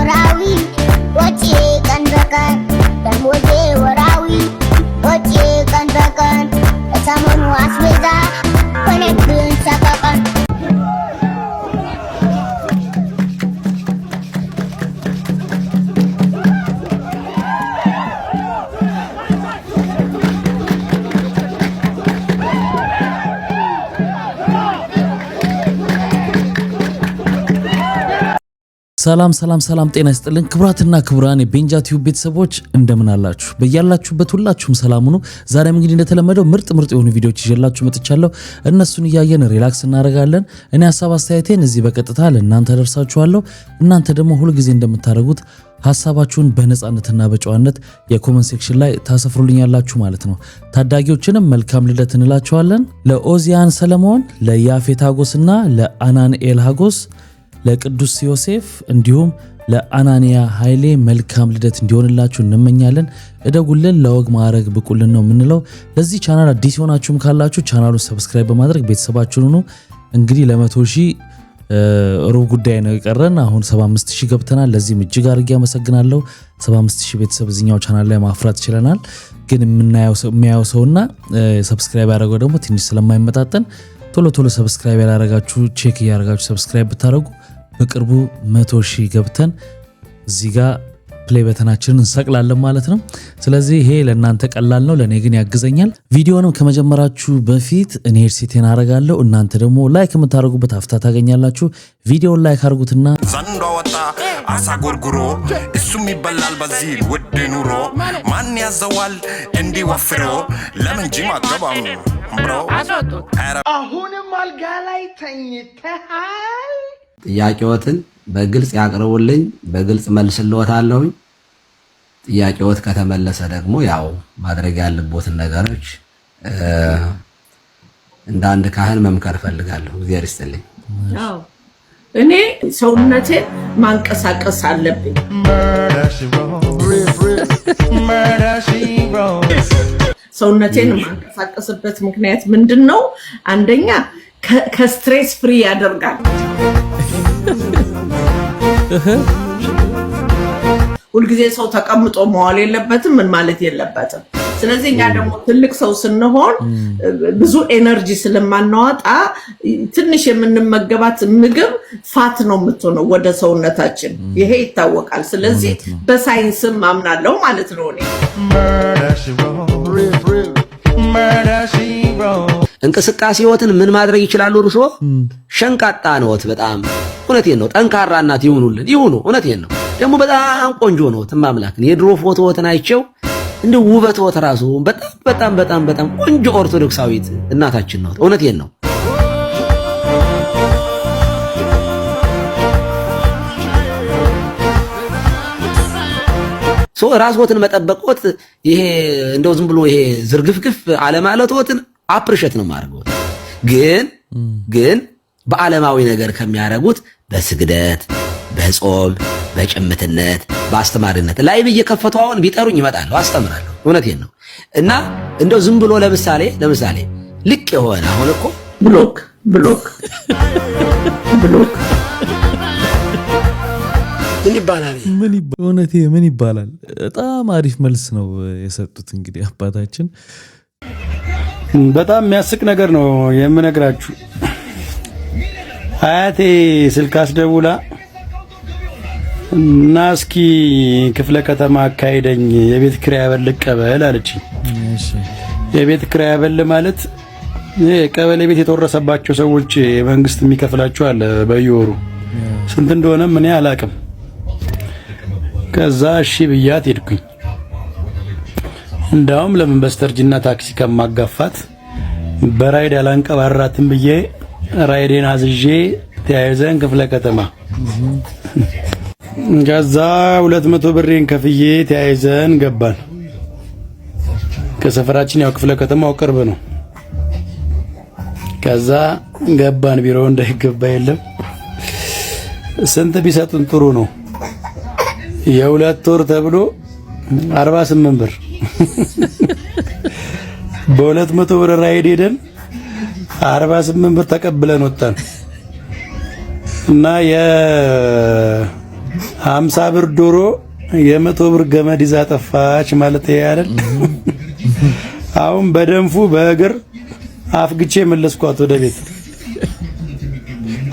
ወራዊ ወጪ ቀን በቀን ደሞዜ ወራዊ ወጪ ቀን በቀን የሰሞኑ አስቤዛ ሆነብን ሰቀቀን። ሰላም ሰላም ሰላም ጤና ይስጥልን ክብራትና ክብራን የቤንጃ ቲዩብ ቤተሰቦች እንደምን አላችሁ? በያላችሁበት ሁላችሁም ሰላም ሁኑ። ዛሬም እንግዲህ እንደተለመደው ምርጥ የሆኑ ቪዲዮዎች ይዤላችሁ መጥቻለሁ። እነሱን እያየን ሪላክስ እናደርጋለን። እኔ ሐሳብ አስተያየቴን እዚህ በቀጥታ ለእናንተ ደርሳችኋለሁ። እናንተ ደግሞ ሁሉ ጊዜ እንደምታደርጉት ሐሳባችሁን በነጻነትና በጨዋነት የኮሜንት ሴክሽን ላይ ታሰፍሩልኛላችሁ ማለት ነው። ታዳጊዎችንም መልካም ልደት እንላችኋለን። ለኦዚያን ሰለሞን፣ ለያፌት ሀጎስና ለአናንኤል ሀጎስ፣ ለቅዱስ ዮሴፍ እንዲሁም ለአናንያ ኃይሌ መልካም ልደት እንዲሆንላችሁ እንመኛለን። እደጉልን፣ ለወግ ማዕረግ ብቁልን ነው የምንለው። ለዚህ ቻናል አዲስ ሆናችሁም ካላችሁ ቻናሉን ሰብስክራይብ በማድረግ ቤተሰባችሁን ሁኑ። እንግዲህ ለ100,000 ሩብ ጉዳይ ነው የቀረን። አሁን 75,000 ገብተናል። ለዚህም እጅግ አድርጌ አመሰግናለሁ። 75,000 ቤተሰብ እዚኛው ቻናል ላይ ማፍራት ችለናል። ግን የሚያየው ሰውና ሰብስክራይብ ያደረገው ደግሞ ትንሽ ስለማይመጣጠን ቶሎ ሰብስክራይብ ያላረጋችሁ ቼክ እያረጋችሁ ሰብስክራይብ ብታረጉ በቅርቡ 100,000 ገብተን እዚህ ጋር ፕሌይ በተናችንን እንሰቅላለን ማለት ነው። ስለዚህ ይሄ ለእናንተ ቀላል ነው፣ ለእኔ ግን ያግዘኛል። ቪዲዮንም ከመጀመራችሁ በፊት እኔ ሄድሴቴን አረጋለሁ፣ እናንተ ደግሞ ላይክ የምታደርጉበት አፍታ ታገኛላችሁ። ቪዲዮን ላይክ አድርጉትና ዘንዶ ወጣ አሳ ጎርጉሮ እሱም ይበላል በዚህ ውድ ኑሮ ማን ያዘዋል እንዲወፍሮ ለምን ጂም አትገባም ብሮ አሁንም አልጋ ላይ ተኝተሃል? ጥያቄዎትን በግልጽ ያቅርቡልኝ፣ በግልጽ መልስልዎታለሁ። ጥያቄዎት ከተመለሰ ደግሞ ያው ማድረግ ያለቦትን ነገሮች እንደ አንድ ካህን መምከር ፈልጋለሁ። እግዚአብሔር ይስጥልኝ። አዎ እኔ ሰውነቴን ማንቀሳቀስ አለብኝ። ሰውነቴን ማንቀሳቀስበት ምክንያት ምንድነው? አንደኛ ከስትሬስ ፍሪ ያደርጋል። ሁልጊዜ ሰው ተቀምጦ መዋል የለበትም፣ ምን ማለት የለበትም። ስለዚህ እኛ ደግሞ ትልቅ ሰው ስንሆን ብዙ ኤነርጂ ስለማናወጣ ትንሽ የምንመገባት ምግብ ፋት ነው የምትሆነው ወደ ሰውነታችን። ይሄ ይታወቃል። ስለዚህ በሳይንስም አምናለሁ ማለት ነው እኔ። እንቅስቃሴዎትን ምን ማድረግ ይችላሉ? እርሶ ሸንቃጣ ነዎት በጣም። እውነቴን ነው። ጠንካራ እናት ይሁኑልን፣ ይሁኑ። እውነቴን ነው። ደግሞ በጣም ቆንጆ ነው። ተማምላክን የድሮ ፎቶዎትን አይቼው እንደ ውበትዎት ራሱ በጣም ቆንጆ ኦርቶዶክሳዊት እናታችን ነው። እውነቴን ነው። ራስዎትን መጠበቅዎት ይሄ እንደው ዝም ብሎ ይሄ ዝርግፍግፍ አለማለትዎትን አፕሪሼት ነው ማድረግዎት። ግን በዓለማዊ ነገር ከሚያረጉት በስግደት፣ በጾም፣ በጭምትነት፣ በአስተማሪነት ላይ እየከፈቱ አሁን ቢጠሩኝ ይመጣሉ፣ አስተምራለሁ። እውነቴን ነው። እና እንደው ዝም ብሎ ለምሳሌ ልቅ የሆነ አሁን እኮ ብሎክ ምን ይባላል? በጣም አሪፍ መልስ ነው የሰጡት እንግዲህ አባታችን። በጣም የሚያስቅ ነገር ነው የምነግራችሁ። አያቴ ስልክ አስደውላ እና እስኪ ክፍለ ከተማ አካሄደኝ የቤት ኪራይ አበል ልቀበል አለችኝ። የቤት ኪራይ አበል ማለት ቀበሌ ቤት የተወረሰባቸው ሰዎች መንግስት የሚከፍላቸው አለ በየወሩ። ስንት እንደሆነ ምን አላውቅም። ከዛ እሺ ብያት ሄድኩኝ። እንዳውም ለምን በስተርጅና ታክሲ ከማጋፋት በራይድ ያላንቀባራትም ብዬ ራይዴን አዝዤ ተያይዘን ክፍለ ከተማ ከዛ 200 ብሬን ከፍዬ ተያይዘን ገባን። ከሰፈራችን ያው ክፍለ ከተማው ቅርብ ነው። ከዛ ገባን። ቢሮ እንዳይገባ የለም። ስንት ቢሰጡን ጥሩ ነው? የ2 ወር ተብሎ 48 ብር በ200 ብር ራይድ ሄደን 48 ብር ተቀብለን ወጣን እና 50 ብር ዶሮ 100 ብር ገመድ ይዛ ጠፋች ማለት ይሄ አይደል? አሁን በደንፉ በእግር አፍግቼ መለስኳት ወደ ቤት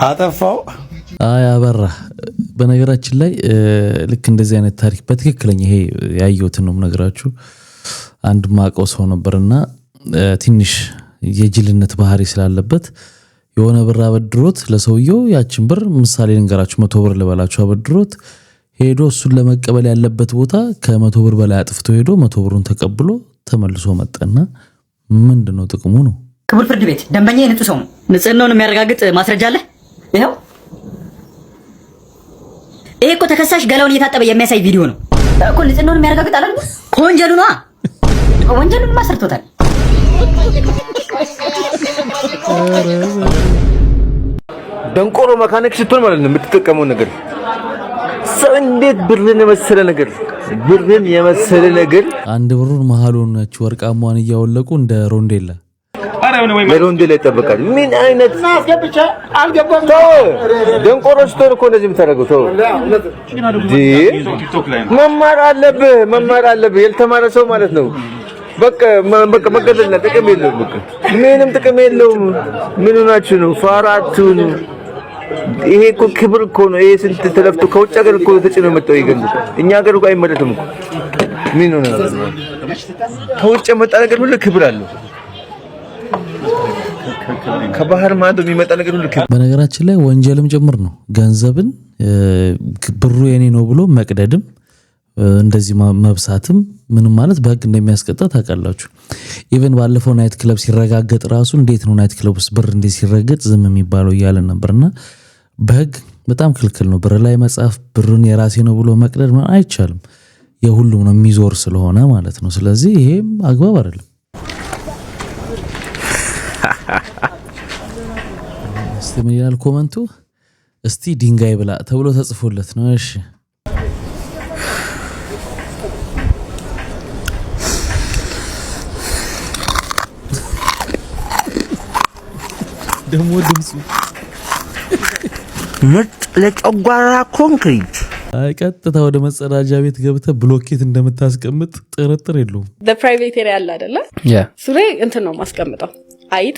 አጠፋው። አይ አበራ። በነገራችን ላይ ልክ እንደዚህ አይነት ታሪክ በትክክለኛ ይሄ ያየሁትን ነው ነገራችሁ። አንድ ማቀው ሰው ነበርና ትንሽ የጅልነት ባህሪ ስላለበት የሆነ ብር አበድሮት ለሰውየው ያችን ብር ምሳሌ ልንገራችሁ 100 ብር ልበላችሁ አበድሮት ሄዶ እሱን ለመቀበል ያለበት ቦታ ከ100 ብር በላይ አጥፍቶ ሄዶ 100 ብሩን ተቀብሎ ተመልሶ መጣና ምንድነው ጥቅሙ ነው? ክቡር ፍርድ ቤት ደንበኛ ንጹህ ሰው ነው። ንጽህናውን የሚያረጋግጥ ማስረጃ አለ? ይሄው ይሄ እኮ ተከሳሽ ገላውን እየታጠበ የሚያሳይ ቪዲዮ ነው እኮ። ንጽህናውን የሚያረጋግጥ አለ ከወንጀሉ ነው። ወንጀሉን ማሰርቶታል። ደንቆሮ መካኒክ ስትሆን ማለት ነው የምትጠቀመው ነገር ሰው እንዴት ብርን የመሰለ ነገር አንድ ብሩን መሃሉን ነች ወርቃማን እያወለቁ እንደ ሮንዴላ ለሮንዴላ ይጠበቃል። ምን አይነት አስገብቻ አልገባም። ደንቆሮ ስትሆን እኮ እንደዚህ የምታደርገው ተው። መማር አለብህ ያልተማረ ሰው ማለት ነው። በቃ መገደልና ጥቅም የለውም። በቃ ምንም ጥቅም የለውም። ምን ሆናችሁ ነው ፋራቱን? ይሄ እኮ ክብር እኮ ነው። ይሄ ስንት ተለፍቶ ከውጭ ሀገር እኮ ተጭኖ መጣው ይገንዱ። እኛ ሀገር እኮ አይመረትም እኮ። ምን ሆነ? ከውጭ የመጣ ነገር ሁሉ ክብር አለው። ከባህር ማዶ የሚመጣ ነገር ሁሉ ክብር። በነገራችን ላይ ወንጀልም ጭምር ነው። ገንዘብን ብሩ የኔ ነው ብሎ መቅደድም እንደዚህ መብሳትም ምንም ማለት በህግ እንደሚያስቀጣ ታውቃላችሁ። ኢቨን ባለፈው ናይት ክለብ ሲረጋገጥ ራሱ እንዴት ነው ናይት ክለብ ውስጥ ብር እንዴት ሲረጋገጥ ዝም የሚባለው እያለ ነበርና በህግ በጣም ክልክል ነው። ብር ላይ መጻፍ ብሩን የራሴ ነው ብሎ መቅደድ አይቻልም። የሁሉም ነው የሚዞር ስለሆነ ማለት ነው። ስለዚህ ይሄም አግባብ አይደለም። እስቲ ምን ይላል ኮመንቱ? እስቲ ድንጋይ ብላ ተብሎ ተጽፎለት ነው። እሺ ደሞ ድምጹ ምርጥ ለጨጓራ ኮንክሪት። ቀጥታ ወደ መጸዳጃ ቤት ገብተህ ብሎኬት እንደምታስቀምጥ ጥርጥር የለውም። ፕራይቬት ኤሪያ አለ አይደለ? ሱሬ እንትን ነው ማስቀምጠው አይጥ።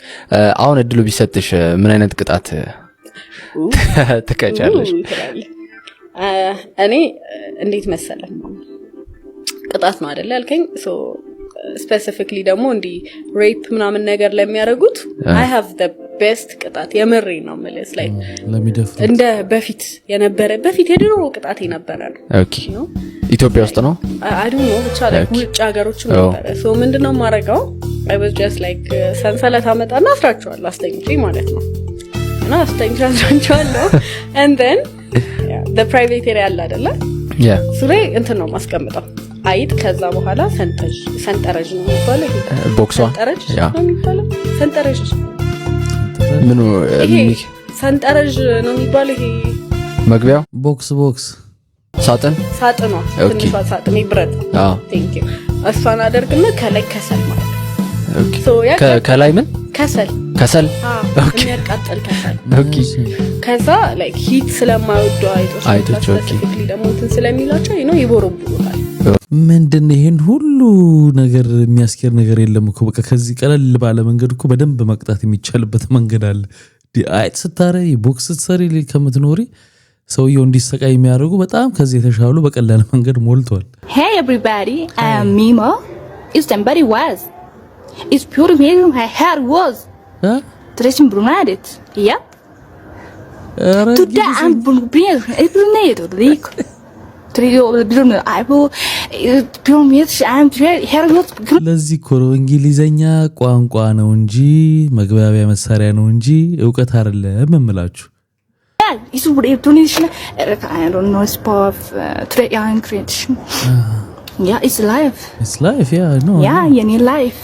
አሁን እድሉ ቢሰጥሽ ምን አይነት ቅጣት ትቀጫለሽ? እኔ እንዴት መሰለህ ቅጣት ነው አይደለ ያልከኝ? ስፔሲፊክሊ ደግሞ እንዲ ሬፕ ምናምን ነገር ለሚያደርጉት I have the best ቅጣት የምሬ ነው ማለት ላይ ለሚደፍሩ እንደ በፊት የድሮ ቅጣት የነበረ ነው። ኦኬ ኢትዮጵያ ውስጥ ነው I don't know ብቻ ላይ ውጭ ሀገሮች ነበረ። ሶ ምንድነው ማረጋው? I was just like ሰንሰለት አመጣና አስራቸዋለሁ አስተኝቼ ማለት ነው። እና አስተኝቻለሁ and then the private area አለ አይደለ? ሱሬ እንትን ነው ማስቀምጠው አይጥ። ከዛ በኋላ ሰንጠረዥ ነው የሚባለው። ቦክሷ ሰንጠረዥ ምኑ ሰንጠረዥ ነው የሚባለው። ይሄ መግቢያው ቦክስ ሳጥኗ ትንሿ ሳጥን ብረት። ቴንክ ዩ። እሷን አደርግና ከላይ ከሰል ማለት ነው። ከላይ ምን ከሰል የሚያቃጥል ከሰል። ከዛ ላይክ ሂት ስለማይወዱ አይጦች ስፔሲፊክሊ ደግሞ እንትን ስለሚላቸው ይቦረቡታል። ምንድን ይሄን ሁሉ ነገር የሚያስኬር ነገር የለም እኮ። በቃ ከዚህ ቀለል ባለ መንገድ እኮ በደንብ መቅጣት የሚቻልበት መንገድ አለ። አይጥ ስታረይ ቦክስ ስትሰሪ ከምትኖሪ ሰውየው እንዲሰቃይ የሚያደርጉ በጣም ከዚህ የተሻሉ በቀላል መንገድ ሞልቷል። Hey everybody, I am Mimo. Is somebody was? Is pure me my hair was. Dressing brunette. Yep. Today I'm brunette. Like ለዚህ እኮ ነው እንግሊዘኛ ቋንቋ ነው እንጂ መግባቢያ መሳሪያ ነው እንጂ ዕውቀት አይደለም የምላችሁ። It's life. It's life, yeah, I know. Yeah, any life.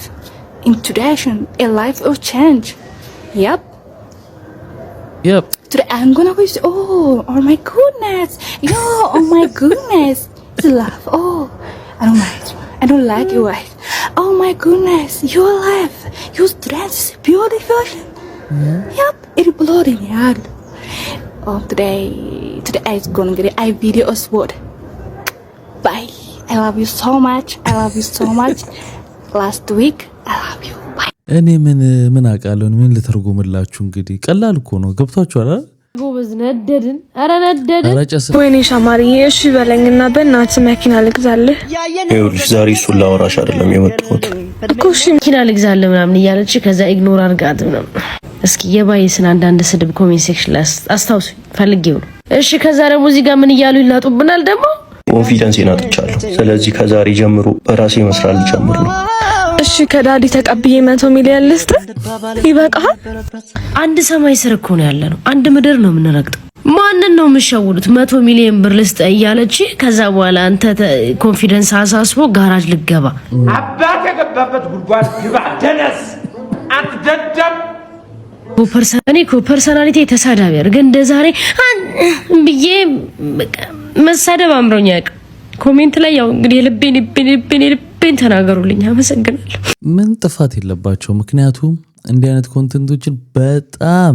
Introduction, a life of change. Yep. Today I'm gonna wish, oh my goodness. Oh my goodness. It's love. Oh, I don't like you guys. Oh my goodness, your life, your dress is beautiful. Yep, it's bloody. Yeah. Oh, today today I go and get a video of what. Bye. I love you so much. I love you so much. Last week I love you. Bye. እኔ ምን አውቃለሁ ምን ልተርጉምላችሁ እንግዲህ ቀላል እኮ ነው ገብቷችኋል አይደል ጎበዝ ነደድን አረ ነደድን አራጨስ ወይኔ ሻማሪዬ እሺ በለኝና በእናትህ መኪና ልግዛልህ ይኸውልሽ ዛሬ እሱን ላወራሽ አይደለም የመጣሁት እኮ እሺ መኪና ልግዛልህ ምናምን እያለች ከዛ ኢግኖር አድርጋት ምናምን እስኪ የባይስን አንዳንድ ስድብ ኮሜንት ሴክሽን ላይ አስታውሱ ፈልጌው ነው እሺ ከዛ ደግሞ እዚህ ጋር ምን እያሉ ይላጡብናል ደግሞ ኮንፊደንስ ይናጥቻለሁ ስለዚህ ከዛሬ ጀምሮ በራሴ መስራት ልጀምር ነው እሺ ከዳዲ ተቀብዬ 100 ሚሊዮን ልስጥ ይበቃል አንድ ሰማይ ስር እኮ ነው ያለነው አንድ ምድር ነው የምንረግጠው ማንን ነው የምትሸውዱት 100 ሚሊዮን ብር ልስጥ እያለች ከዛ በኋላ አንተ ኮንፊደንስ አሳስቦ ጋራጅ ልገባ አባት የገባበት ጉድጓድ ግባ ደነስ አትደደም ፐርሰናሊቲ ተሳዳቢ ግን እንደዛሬ ብዬ መሳደብ አምሮኛ ኮሜንት ላይ ያው እንግዲህ ልቤን ተናገሩልኝ አመሰግናለሁ ምን ጥፋት የለባቸው ምክንያቱም እንዲህ አይነት ኮንቴንቶችን በጣም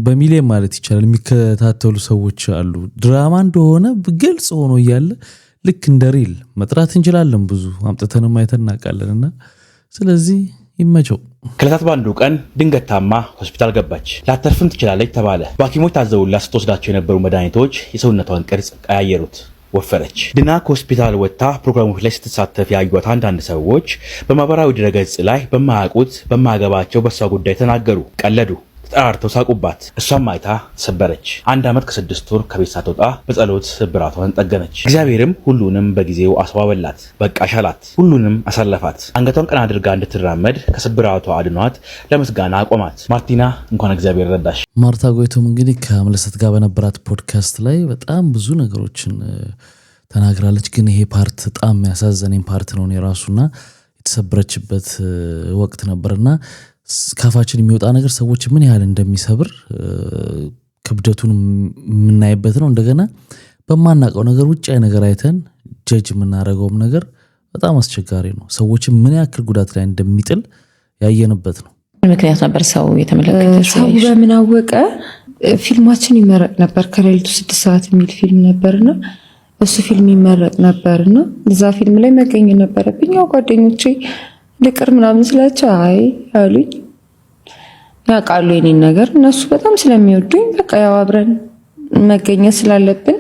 በሚሊዮን ማለት ይቻላል የሚከታተሉ ሰዎች አሉ ድራማ እንደሆነ ግልጽ ሆኖ ይያለ ልክ እንደ ሪል መጥራት እንችላለን ብዙ አምጥተንም አይተናቃለንና ስለዚህ ይመቸው ከለታት ባንዱ ቀን ድንገት ታማ ሆስፒታል ገባች ላተርፍም ትችላለች ተባለ ባኪሞች ታዘውላት ስትወስዳቸው የነበሩ መድኃኒቶች የሰውነቷን ቅርጽ ቀያየሩት ወፈረች ድና ከሆስፒታል ወጣ ፕሮግራሞች ላይ ስትሳተፍ ያዩት አንዳንድ ሰዎች በማህበራዊ ድረገጽ ላይ በማያውቁት በማያገባቸው በሷ ጉዳይ ተናገሩ ቀለዱ ተጣርተው ሳቁባት እሷም አይታ ሰበረች 1 ዓመት ከ6 ወር ከቤት ሳትወጣ በጸሎት ስብራቷን ጠገነች እግዚአብሔርም ሁሉንም በጊዜው አስዋበላት በቃ ሻላት ሁሉንም አሳለፋት አንገቷን ቀና አድርጋ እንድትራመድ ከስብራቷ አድኗት ለምስጋና አቆማት ማርቲና እንኳን እግዚአብሔር ረዳሽ ማርታ ጎይቶም እንግዲህ ከአምለሰት ጋር በነበራት ፖድካስት ላይ በጣም ብዙ ነገሮችን ተናግራለች ግን ይሄ ፓርት በጣም ያሳዘነኝ ፓርት ነው የራሱና የተሰበረችበት ወቅት ነበርና ካፋችን የሚወጣ ነገር ሰዎች ምን ያህል እንደሚሰብር ክብደቱን የምናይበት ነው እንደገና በማናቀው ነገር ውጫዊ ነገር አይተን ጀጅ የምናደርገውም ነገር በጣም አስቸጋሪ ነው ሰዎች ምን ያክል ጉዳት ላይ እንደሚጥል ያየንበት ነው ምክንያት ነበር ሰው የተመለከተው ሰው በምን አወቀ ፊልማችን ይመረጥ ነበር ከሌሊቱ 6 ሰዓት የሚል ፊልም ነበርና እሱ ፊልም ይመረጥ ነበርና እዛ ፊልም ላይ መገኘት ነበረብኝ ያው ጓደኞቼ ልቅር ምናምን ስላቸው አይ አሉኝ ያቃሉ የኔን ነገር እነሱ በጣም ስለሚወዱኝ በቃ ያው አብረን መገኘት ስላለብን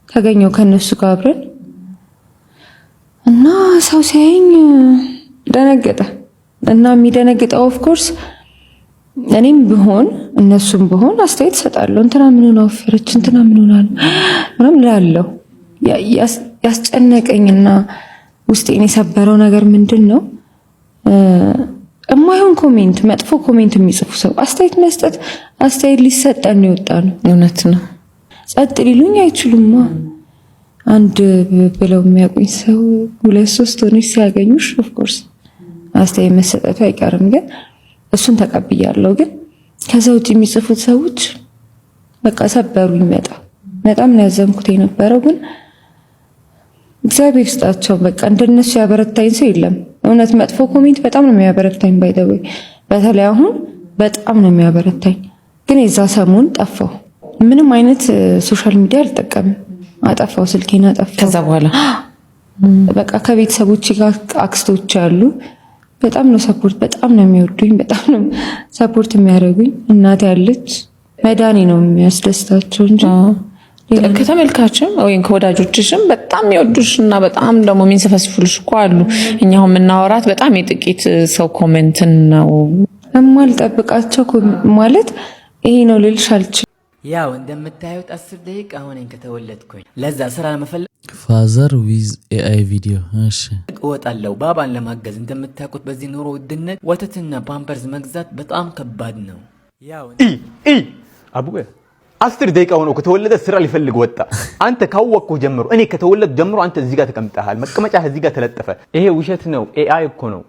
ተገኘው ከነሱ ጋር አብረን እና ሰው ሲያየኝ ደነገጠ እና የሚደነግጠው ኦፍ ኮርስ እኔም ቢሆን እነሱም ቢሆን አስተያየት ሰጣለሁ እንትና ምን ሆነ ወፈረች እንትና ምን ሆናል ምናምን ላለው ያስጨነቀኝና ውስጤን የሰበረው ነገር ምንድነው እማይሆን ኮሜንት መጥፎ ኮሜንት የሚጽፉ ሰው አስተያየት መስጠት አስተያየት ሊሰጠን ይወጣ ነው እውነት ነው ጸጥ ሊሉኝ አይችሉማ አንድ ብለው የሚያቆኝ ሰው 2-3 ሆነሽ ሲያገኙሽ ኦፍ ኮርስ አስተያየት መስጠቱ አይቀርም ግን እሱን ተቀብያለሁ ግን ከዛው የሚጽፉት ሰዎች በቃ ሰበሩኝ በጣም ነው ያዘንኩት የነበረው ግን እግዚአብሔር ይስጣቸው በቃ እንደነሱ ያበረታኝ ሰው የለም እውነት መጥፎ ኮሜንት በጣም ነው የሚያበረታኝ ባይደው በተለይ አሁን በጣም ነው የሚያበረታኝ ግን የዛ ሰሞን ጠፋው ምንም አይነት ሶሻል ሚዲያ አልጠቀምም አጠፋው ስልኬን አጠፋው ከዛ በኋላ በቃ ከቤተሰቦቼ ጋር አክስቶች አሉ በጣም ነው ሰፖርት በጣም ነው የሚወዱኝ በጣም ነው ሰፖርት የሚያደርጉኝ እናቴ ያለች መዳኔ ነው የሚያስደስታቸው እንጂ ከተመልካችም ወይም ከወዳጆችሽም በጣም ይወዱሽና በጣም ደግሞ የሚንሰፈስፉልሽ እኮ አሉ እኛው የምናወራት በጣም የጥቂት ሰው ኮሜንት ነው የማልጠብቃቸው ማለት ይሄ ነው ልልሽ አልችልም ያው እንደምታዩት 10 ደቂቃ ሆነኝ ከተወለድኩኝ ለዛ ስራ ለመፈለግ ፋዘር ዊዝ ኤአይ ቪዲዮ እሺ እወጣለሁ ባባን ለማገዝ እንደምታውቁት በዚህ ኑሮ ውድነት ወተትና ፓምፐርስ መግዛት በጣም ከባድ ነው ያው አቡዬ 10 ደቂቃ ሆኖ ከተወለደ ስራ ሊፈልግ ወጣ አንተ ካወቅኩ ጀምሮ እኔ ከተወለድ ጀምሮ አንተ እዚህ ጋር ተቀምጠሃል መቀመጫ እዚህ ጋር ተለጠፈ ይሄ ውሸት ነው ኤአይ እኮ ነው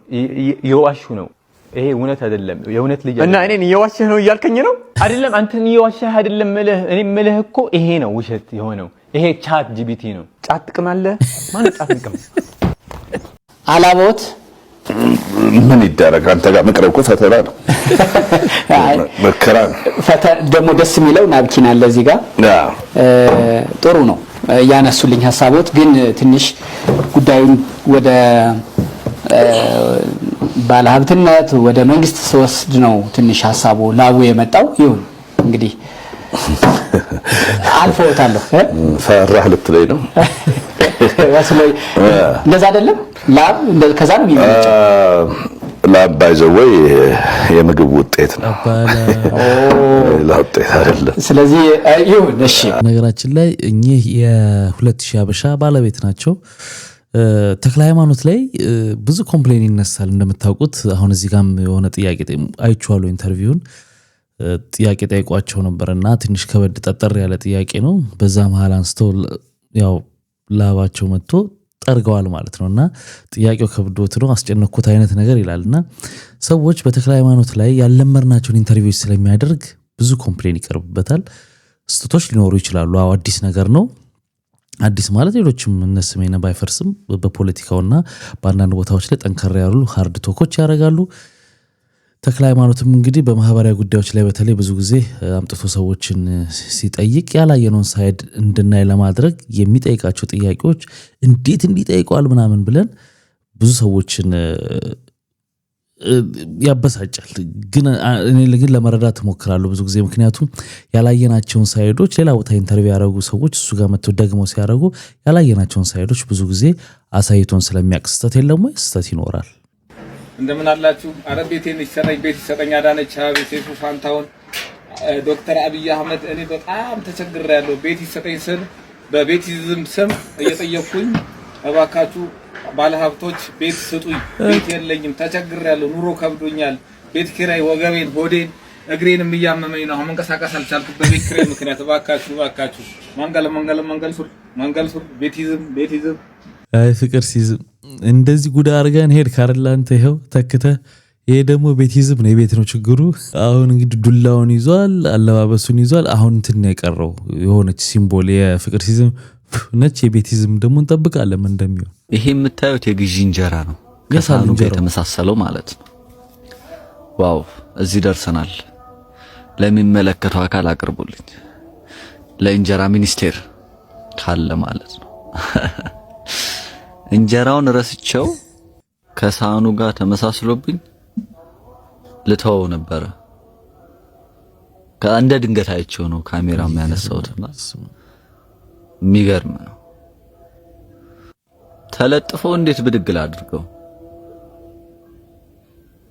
የዋሹ ነው ይሄ እውነት አይደለም የእውነት ልጅ እና እኔን የዋሸህ ነው እያልከኝ ነው አይደለም አንተን የዋሸህ አይደለም እኔ ምልህ እኮ ይሄ ነው ውሸት የሆነው ይሄ ቻት ጂፒቲ ነው ጫት ጥቅም አለ ማን ጫት ጥቅም አላቦት ምን ይደረግ አንተ ጋር መቅረብ እኮ ፈተና ነው። መከራ ነው። ደግሞ ደስ የሚለው ናብኪን አለ እዚህ ጋር ጥሩ ነው ያነሱልኝ ሐሳቦት ግን ትንሽ ጉዳዩን ወደ ባለሀብትነት ወደ መንግስት ተወስድ ነው ትንሽ ሐሳቡ ላቡ የመጣው ይሁን እንግዲህ አልፎታለሁ ፈራህ ልትለኝ ነው ወስለይ እንደዛ አይደለም ላብ ከዛ ነው የሚመጣው ላብ ባይዘወይ የምግብ ውጤት ነው ለውጤት አይደለም ስለዚህ ይሁን እሺ ነገራችን ላይ እኚህ የ2000 አበሻ ባለቤት ናቸው ተክለ ሃይማኖት ላይ ብዙ ኮምፕሌን ይነሳል እንደምታውቁት አሁን እዚህ ጋርም የሆነ ጥያቄ አይቻለሁ ኢንተርቪውን ጥያቄ ጠይቋቸው ነበርና ትንሽ ከበድ ጠጠር ያለ ጥያቄ ነው በዛ መሃል አንስቶ ያው ላባቸው መጥቶ ጠርገዋል ማለት ነውና ጥያቄው ከብዶት ነው አስጨነኩት አይነት ነገር ይላልና ሰዎች በተክለ ሃይማኖት ላይ ያለመርናቸውን ኢንተርቪው ስለሚያደርግ ብዙ ኮምፕሌን ይቀርብበታል ስህተቶች ሊኖሩ ይችላሉ አው አዲስ ነገር ነው አዲስ ማለት ሌሎችም እነስሜነ ባይፈርስም በፖለቲካውና በአንዳንድ ቦታዎች ላይ ጠንከር ያሉ ሃርድ ቶኮች ያደርጋሉ ተክለ ሃይማኖትም እንግዲህ በማህበራዊ ጉዳዮች ላይ በተለይ ብዙ ጊዜ አምጥቶ ሰዎችን ሲጠይቅ ያላየነውን ሳይድ እንድናይ ለማድረግ የሚጠይቃቸው ጥያቄዎች እንዴት እንዲጠይቀዋል ምናምን ብለን ብዙ ሰዎችን ያበሳጫል ግን እኔ ግን ለመረዳት ሞክራለሁ ብዙ ጊዜ ምክንያቱም ያላየናቸውን ሳይዶች ሌላ ቦታ ኢንተርቪው ያደረጉ ሰዎች እሱ ጋር መጥተው ደግሞ ሲያደርጉ ያላየናቸውን ሳይዶች ብዙ ጊዜ አሳይቶን ስለሚያቅስተት የለም ወይ ስተት ይኖራል እንደምን አላችሁ አረቤቴን ይሰረኝ ቤት ይሰጠኛ ዳነች አቤት ሴፉ ፋንታውን ዶክተር አብይ አህመድ እኔ በጣም ተቸግሬያለሁ ቤት ይሰጠኝ ስል በቤቲዝም ስም እየጠየቅኩኝ እባካችሁ ባለሀብቶች ቤት ስጡኝ ቤት የለኝም ተቸግሬያለሁ ኑሮ ከብዶኛል ቤት ኪራይ ወገቤን ሆዴን እግሬንም እያመመኝ ነው መንቀሳቀስ አልቻልኩም በቤት ኪራይ ምክንያት እባካችሁ መንገል ሱር ቤቲዝም አይ ፍቅር ሲዝም እንደዚህ ጉዳ አርጋን ሄድ ካርላንተ ይሄው ተከተ ይሄ ደግሞ ቤቲዝም ነው የቤት ነው ችግሩ አሁን እንግዲህ ዱላውን ይዟል አለባበሱን ይዟል አሁን እንትን የቀረው የሆነች ሲምቦል የፍቅር ሲዝም ነች የቤቲዝም ደግሞ እንጠብቃለን እንደሚሆን ይሄ የምታዩት የግዢ እንጀራ ነው ከሳሉ ጋር የተመሳሰለው ማለት ነው ዋው እዚህ ደርሰናል ለሚመለከተው አካል አቅርቡልኝ ለእንጀራ ሚኒስቴር ካለ ማለት ነው እንጀራውን ረስቸው ከሳኑ ጋር ተመሳስሎብኝ ልተው ነበር ከአንደ ድንገት አይቼው ነው ካሜራው ያነሳውትና የሚገርም ነው ተለጥፎ እንዴት ብድግል አድርገው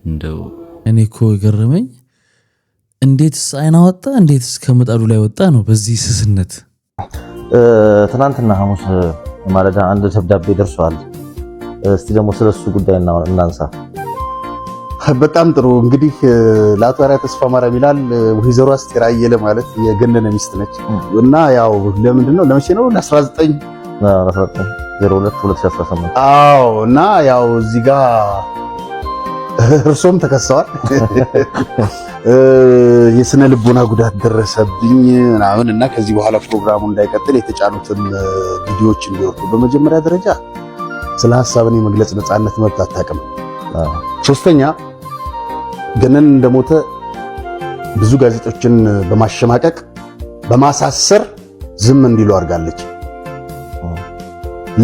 እንደው እኔ እኮ ገረመኝ እንዴትስ አይና ወጣ እንዴትስ ከመጣዱ ላይ ወጣ ነው በዚህ ስስነት ትናንትና ሐሙስ ማለዳ አንድ ደብዳቤ ደርሷል እስቲ ደግሞ ስለሱ ጉዳይ እናንሳ በጣም ጥሩ እንግዲህ ለአቶ አርአያ ተስፋ ማርያም ይላል ወይዘሮ አስቴር አየለ ማለት የገነነ ሚስት ነች እና ያው ለምንድነው ለመቼ ነው ለ19/02/2018 አዎ እና ያው እዚህ ጋር እርሶም ተከሰዋል የስነ ልቦና ጉዳት ደረሰብኝ ምናምን እና ከዚህ በኋላ ፕሮግራሙ እንዳይቀጥል የተጫኑትን ቪዲዮዎች እንዲወርዱ በመጀመሪያ ደረጃ ስለ ሐሳብን የመግለጽ ነፃነት መብት አታውቅም ሶስተኛ ገነን እንደሞተ ብዙ ጋዜጦችን በማሸማቀቅ በማሳሰር ዝም እንዲሉ አድርጋለች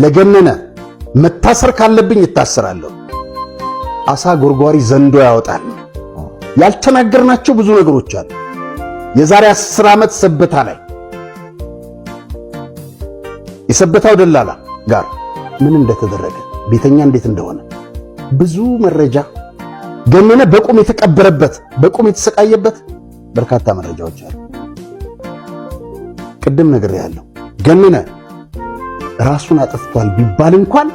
ለገነነ መታሰር ካለብኝ ይታሰራለሁ አሳ ጎርጓሪ ዘንዶ ያወጣል ያልተናገርናቸው ብዙ ነገሮች አሉ የዛሬ 10 ዓመት ሰበታ ላይ የሰበታው ደላላ ጋር ምን እንደተደረገ ቤተኛ እንዴት እንደሆነ ብዙ መረጃ ገነነ በቁም የተቀበረበት በቁም የተሰቃየበት በርካታ መረጃዎች አሉ ቅድም ነገር ያለው ገነነ ራሱን አጥፍቷል ቢባል እንኳን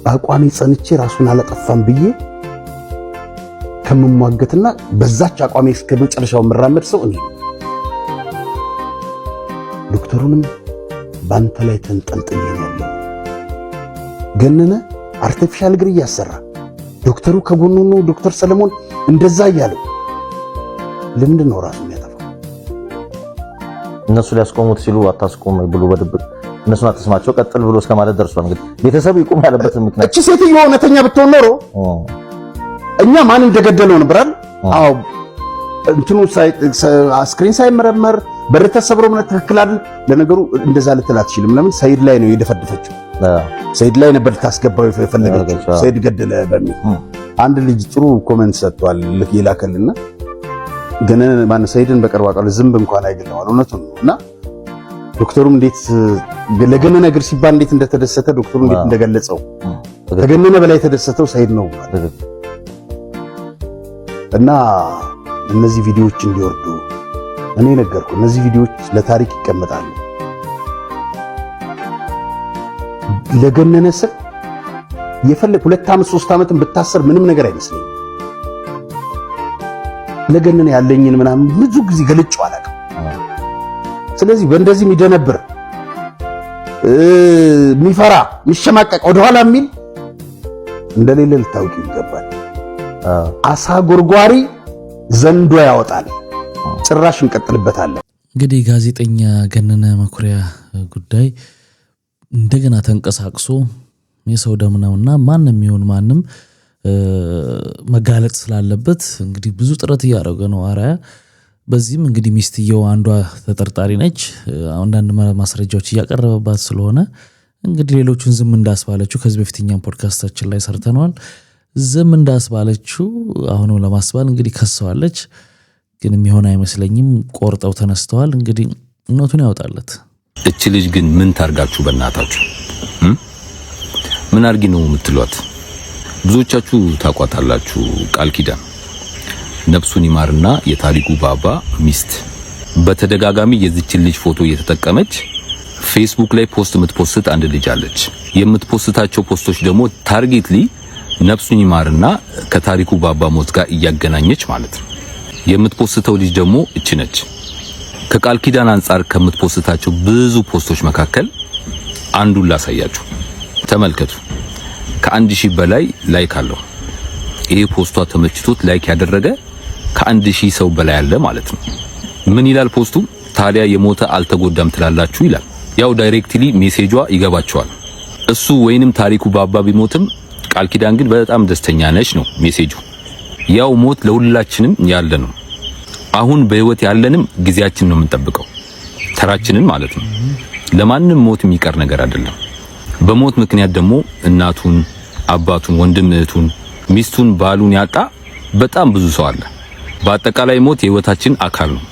በአቋሚ ጸንቼ ራሱን አላጠፋም ብዬ ከመሟገትና በዛች አቋሚ እስከ መጨረሻው መራመድ ሰው እኔ ዶክተሩንም ባንተ ላይ ተንጠልጥዬ ያለው ገነነ አርቲፊሻል እግር እያሰራ ዶክተሩ ከጎኑ ነው ዶክተር ሰለሞን እንደዛ እያለው ለምንድን ነው ራሱ የሚያጠፋው እነሱ ሊያስቆሙት ሲሉ አታስቆም ብሎ በድብቅ እነሱን አትስማቸው ቀጥል ብሎ እስከማለት ደርሷል። እንግዲህ ቤተሰቡ ይቆም ያለበት ምክንያት እቺ ሴትዮ እውነተኛ ብትሆን ኖሮ እኛ ማን እንደገደለው ነበር አይደል? አዎ እንትኑ ስክሪን ሳይመረመር በር ተሰብሮ ምን ትክክል አይደል? ለነገሩ እንደዛ ልትል አትችልም። ለምን ሰይድ ላይ ነው የደፈደፈችው። ሰይድ ላይ ነበር ታስገባው የፈለገችው ሰይድ ገደለ በሚል አንድ ልጅ ጥሩ ኮሜንት ሰጥቷል ይላከልና ግን ማን ሰይድን በቅርብ አውቃለሁ ዝንብ እንኳን አይገለዋል እውነቱን ነው። እና ዶክተሩም እንዴት ለገነነ ነገር ሲባል እንዴት እንደተደሰተ ዶክተሩ እንዴት እንደገለጸው ከገነነ በላይ የተደሰተው ሰይድ ነው እና እነዚህ ቪዲዮዎች እንዲወርዱ እኔ ነገርኩ። እነዚህ ቪዲዮዎች ለታሪክ ይቀመጣሉ። ለገነነ ስል የፈለግ 2 ዓመት 3 ዓመትን ብታሰር ምንም ነገር አይመስለኝም። ለገነነ ያለኝን ምናምን ብዙ ጊዜ ገልጬው አላውቅም። ስለዚህ በእንደዚህ የሚደነብር የሚፈራ የሚሸማቀቅ ወደኋላ የሚል እንደሌለ ልታውቂ ይገባል። አሳ ጎርጓሪ ዘንዶ ያወጣል። ጭራሽ እንቀጥልበታለን። እንግዲህ ጋዜጠኛ ገነነ መኩሪያ ጉዳይ እንደገና ተንቀሳቅሶ የሰው ደም ነውና ማንም ይሁን ማንም መጋለጥ ስላለበት እንግዲህ ብዙ ጥረት እያደረገ ነው አራያ። በዚህም እንግዲህ ሚስትየው አንዷ ተጠርጣሪ ነች። አንዳንድ ማስረጃዎች እያቀረበባት ስለሆነ እንግዲህ ሌሎቹን ዝም እንዳስባለችው ከዚህ በፊትኛም ፖድካስታችን ላይ ሰርተናል። ዝም እንዳስባለችው አሁንም ለማስባል እንግዲህ ከሰዋለች። ግን የሚሆን አይመስለኝም። ቆርጠው ተነስተዋል። እንግዲህ እውነቱን ያወጣለት። እቺ ልጅ ግን ምን ታርጋችሁ በእናታችሁ? ምን አርጊ ነው የምትሏት? ብዙዎቻችሁ ታቋታላችሁ። ቃል ኪዳን ነፍሱን ይማርና የታሪኩ ባባ ሚስት በተደጋጋሚ የዚችን ልጅ ፎቶ እየተጠቀመች ፌስቡክ ላይ ፖስት የምትፖስት አንድ ልጅ አለች። የምትፖስታቸው ፖስቶች ደግሞ ታርጌትሊ ነፍሱን ይማርና ከታሪኩ ባባ ሞት ጋር እያገናኘች ማለት ነው። የምትፖስተው ልጅ ደግሞ እቺ ነች። ከቃል ኪዳን አንጻር ከምትፖስታቸው ብዙ ፖስቶች መካከል አንዱን ላሳያችሁ። ተመልከቱ። ከ1000 በላይ ላይክ አለው። ይሄ ፖስቷ ተመችቶት ላይክ ያደረገ ከ1000 ሰው በላይ አለ ማለት ነው። ምን ይላል ፖስቱ? ታዲያ የሞተ አልተጎዳም ትላላችሁ ይላል። ያው ዳይሬክትሊ ሜሴጇ ይገባቸዋል። እሱ ወይንም ታሪኩ ባባ ቢሞትም ቃል ኪዳን ግን በጣም ደስተኛ ነች ነው ሜሴጁ። ያው ሞት ለሁላችንም ያለ ነው። አሁን በህይወት ያለንም ጊዜያችን ነው የምንጠብቀው፣ ተራችንን ማለት ነው። ለማንም ሞት የሚቀር ነገር አይደለም። በሞት ምክንያት ደግሞ እናቱን፣ አባቱን፣ ወንድም እህቱን፣ ሚስቱን፣ ባሉን ያጣ በጣም ብዙ ሰው አለ። በአጠቃላይ ሞት የህይወታችን አካል ነው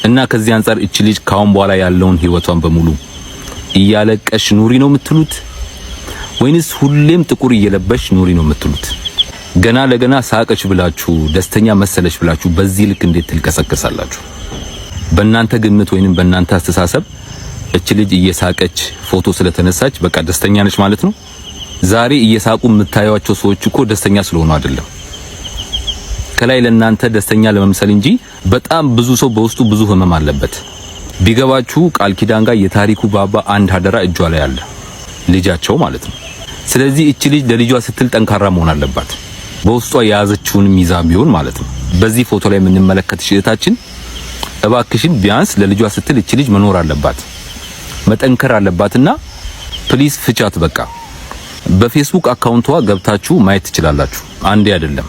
እና ከዚህ አንፃር እቺ ልጅ ካሁን በኋላ ያለውን ህይወቷን በሙሉ እያለቀሽ ኑሪ ነው የምትሉት ወይንስ ሁሌም ጥቁር እየለበሽ ኑሪ ነው የምትሉት? ገና ለገና ሳቀች ብላችሁ ደስተኛ መሰለች ብላችሁ በዚህ ልክ እንዴት ትልቀሰቀሳላችሁ? በእናንተ ግምት ወይንም በእናንተ አስተሳሰብ እቺ ልጅ እየሳቀች ፎቶ ስለተነሳች በቃ ደስተኛ ነች ማለት ነው? ዛሬ እየሳቁ የምታዩዋቸው ሰዎች እኮ ደስተኛ ስለሆኑ አይደለም። ከላይ ለእናንተ ደስተኛ ለመምሰል እንጂ በጣም ብዙ ሰው በውስጡ ብዙ ህመም አለበት። ቢገባችሁ ቃል ኪዳን ጋር የታሪኩ ባባ አንድ አደራ እጇ ላይ አለ፣ ልጃቸው ማለት ነው። ስለዚህ እቺ ልጅ ለልጇ ስትል ጠንካራ መሆን አለባት፣ በውስጧ የያዘችውን ሚዛ ቢሆን ማለት ነው። በዚህ ፎቶ ላይ የምንመለከትሽ እህታችን እባክሽን ቢያንስ ለልጇ ስትል እቺ ልጅ መኖር አለባት፣ መጠንከር አለባትና ፕሊስ ፍቻት በቃ። በፌስቡክ አካውንቷ ገብታችሁ ማየት ትችላላችሁ። አንዴ አይደለም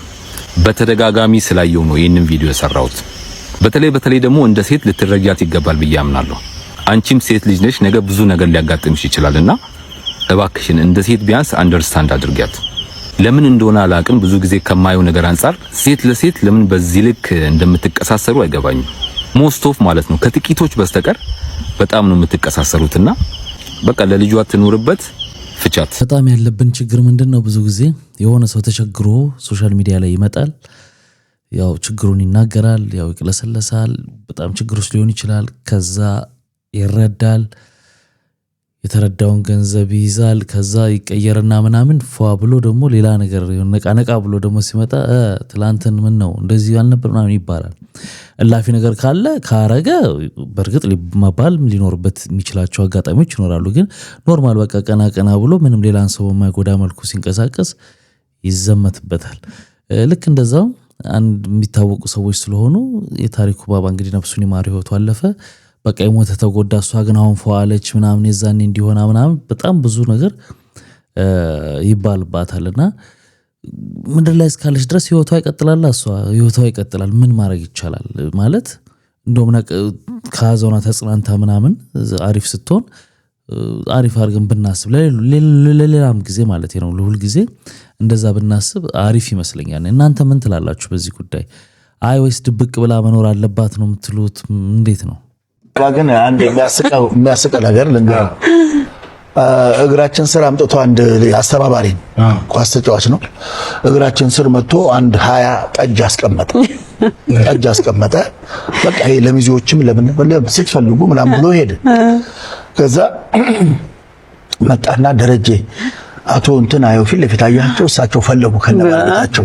በተደጋጋሚ ስላየው ነው ይህንን ቪዲዮ የሰራሁት። በተለይ ደግሞ እንደ ሴት ልትረጃት ይገባል ብዬ አምናለሁ። አንቺም ሴት ልጅ ነሽ፣ ነገ ብዙ ነገር ሊያጋጥምሽ ይችላልና እባክሽን እንደ ሴት ቢያንስ አንደርስታንድ አድርጊያት። ለምን እንደሆነ አላቅም፣ ብዙ ጊዜ ከማየው ነገር አንፃር ሴት ለሴት ለምን በዚህ ልክ እንደምትቀሳሰሩ አይገባኝም። ሞስት ኦፍ ማለት ነው ከጥቂቶች በስተቀር በጣም ነው የምትቀሳሰሩትና በቃ ለልጇ ትኖርበት፣ ፍቻት። በጣም ያለብን ችግር ምንድነው? ብዙ ጊዜ የሆነ ሰው ተቸግሮ ሶሻል ሚዲያ ላይ ይመጣል፣ ያው ችግሩን ይናገራል፣ ያው ይቅለሰለሳል፣ በጣም ችግር ውስጥ ሊሆን ይችላል። ከዛ ይረዳል፣ የተረዳውን ገንዘብ ይይዛል፣ ከዛ ይቀየርና ምናምን ፏ ብሎ ደግሞ ሌላ ነገር ነቃ ብሎ ደግሞ ሲመጣ ትላንትን ምን ነው እንደዚህ ያልነበር ምናምን ይባላል። እላፊ ነገር ካለ ካረገ በእርግጥ መባል ሊኖርበት የሚችላቸው አጋጣሚዎች ይኖራሉ። ግን ኖርማል በቃ ቀና ብሎ ምንም ሌላን ሰው በማይጎዳ መልኩ ሲንቀሳቀስ ይዘመትበታል። ልክ እንደዛው አንድ የሚታወቁ ሰዎች ስለሆኑ የታሪኩ ባባ እንግዲህ ነፍሱን ይማር ህይወቱ አለፈ። በቃ የሞተ ተጎዳ እሷ ግን አሁን ፈዋለች ምናምን የዛኔ እንዲሆና ምናምን በጣም ብዙ ነገር ይባልባታልና ምድር ላይ እስካለች ድረስ ህይወቷ ይቀጥላል። እሷ ህይወቷ ይቀጥላል። ምን ማድረግ ይቻላል ማለት እንደውም ከሀዘኗ ተጽናንታ ምናምን አሪፍ ስትሆን አሪፍ አድርገን ብናስብ ለሌላም ጊዜ ማለት ነው ለሁሉ ጊዜ እንደዛ ብናስብ አሪፍ ይመስለኛል። እናንተ ምን ትላላችሁ በዚህ ጉዳይ? አይ ወይስ ድብቅ ብላ መኖር አለባት ነው የምትሉት? እንዴት ነው? ግን አንድ የሚያስቀው ነገር ልንገር። እግራችን ስር አምጥቶ አንድ አስተባባሪ ኳስ ተጫዋች ነው። እግራችን ስር መጥቶ አንድ 20 ጠጅ አስቀመጠ። በቃ ይሄ ለሚዜዎችም ለምን ስትፈልጉ ምናምን ብሎ ሄደ። ከዛ መጣና ደረጀ አቶ እንትን አየው ፊት ለፊት አያቸው። እሳቸው ፈለጉ ከነባታቸው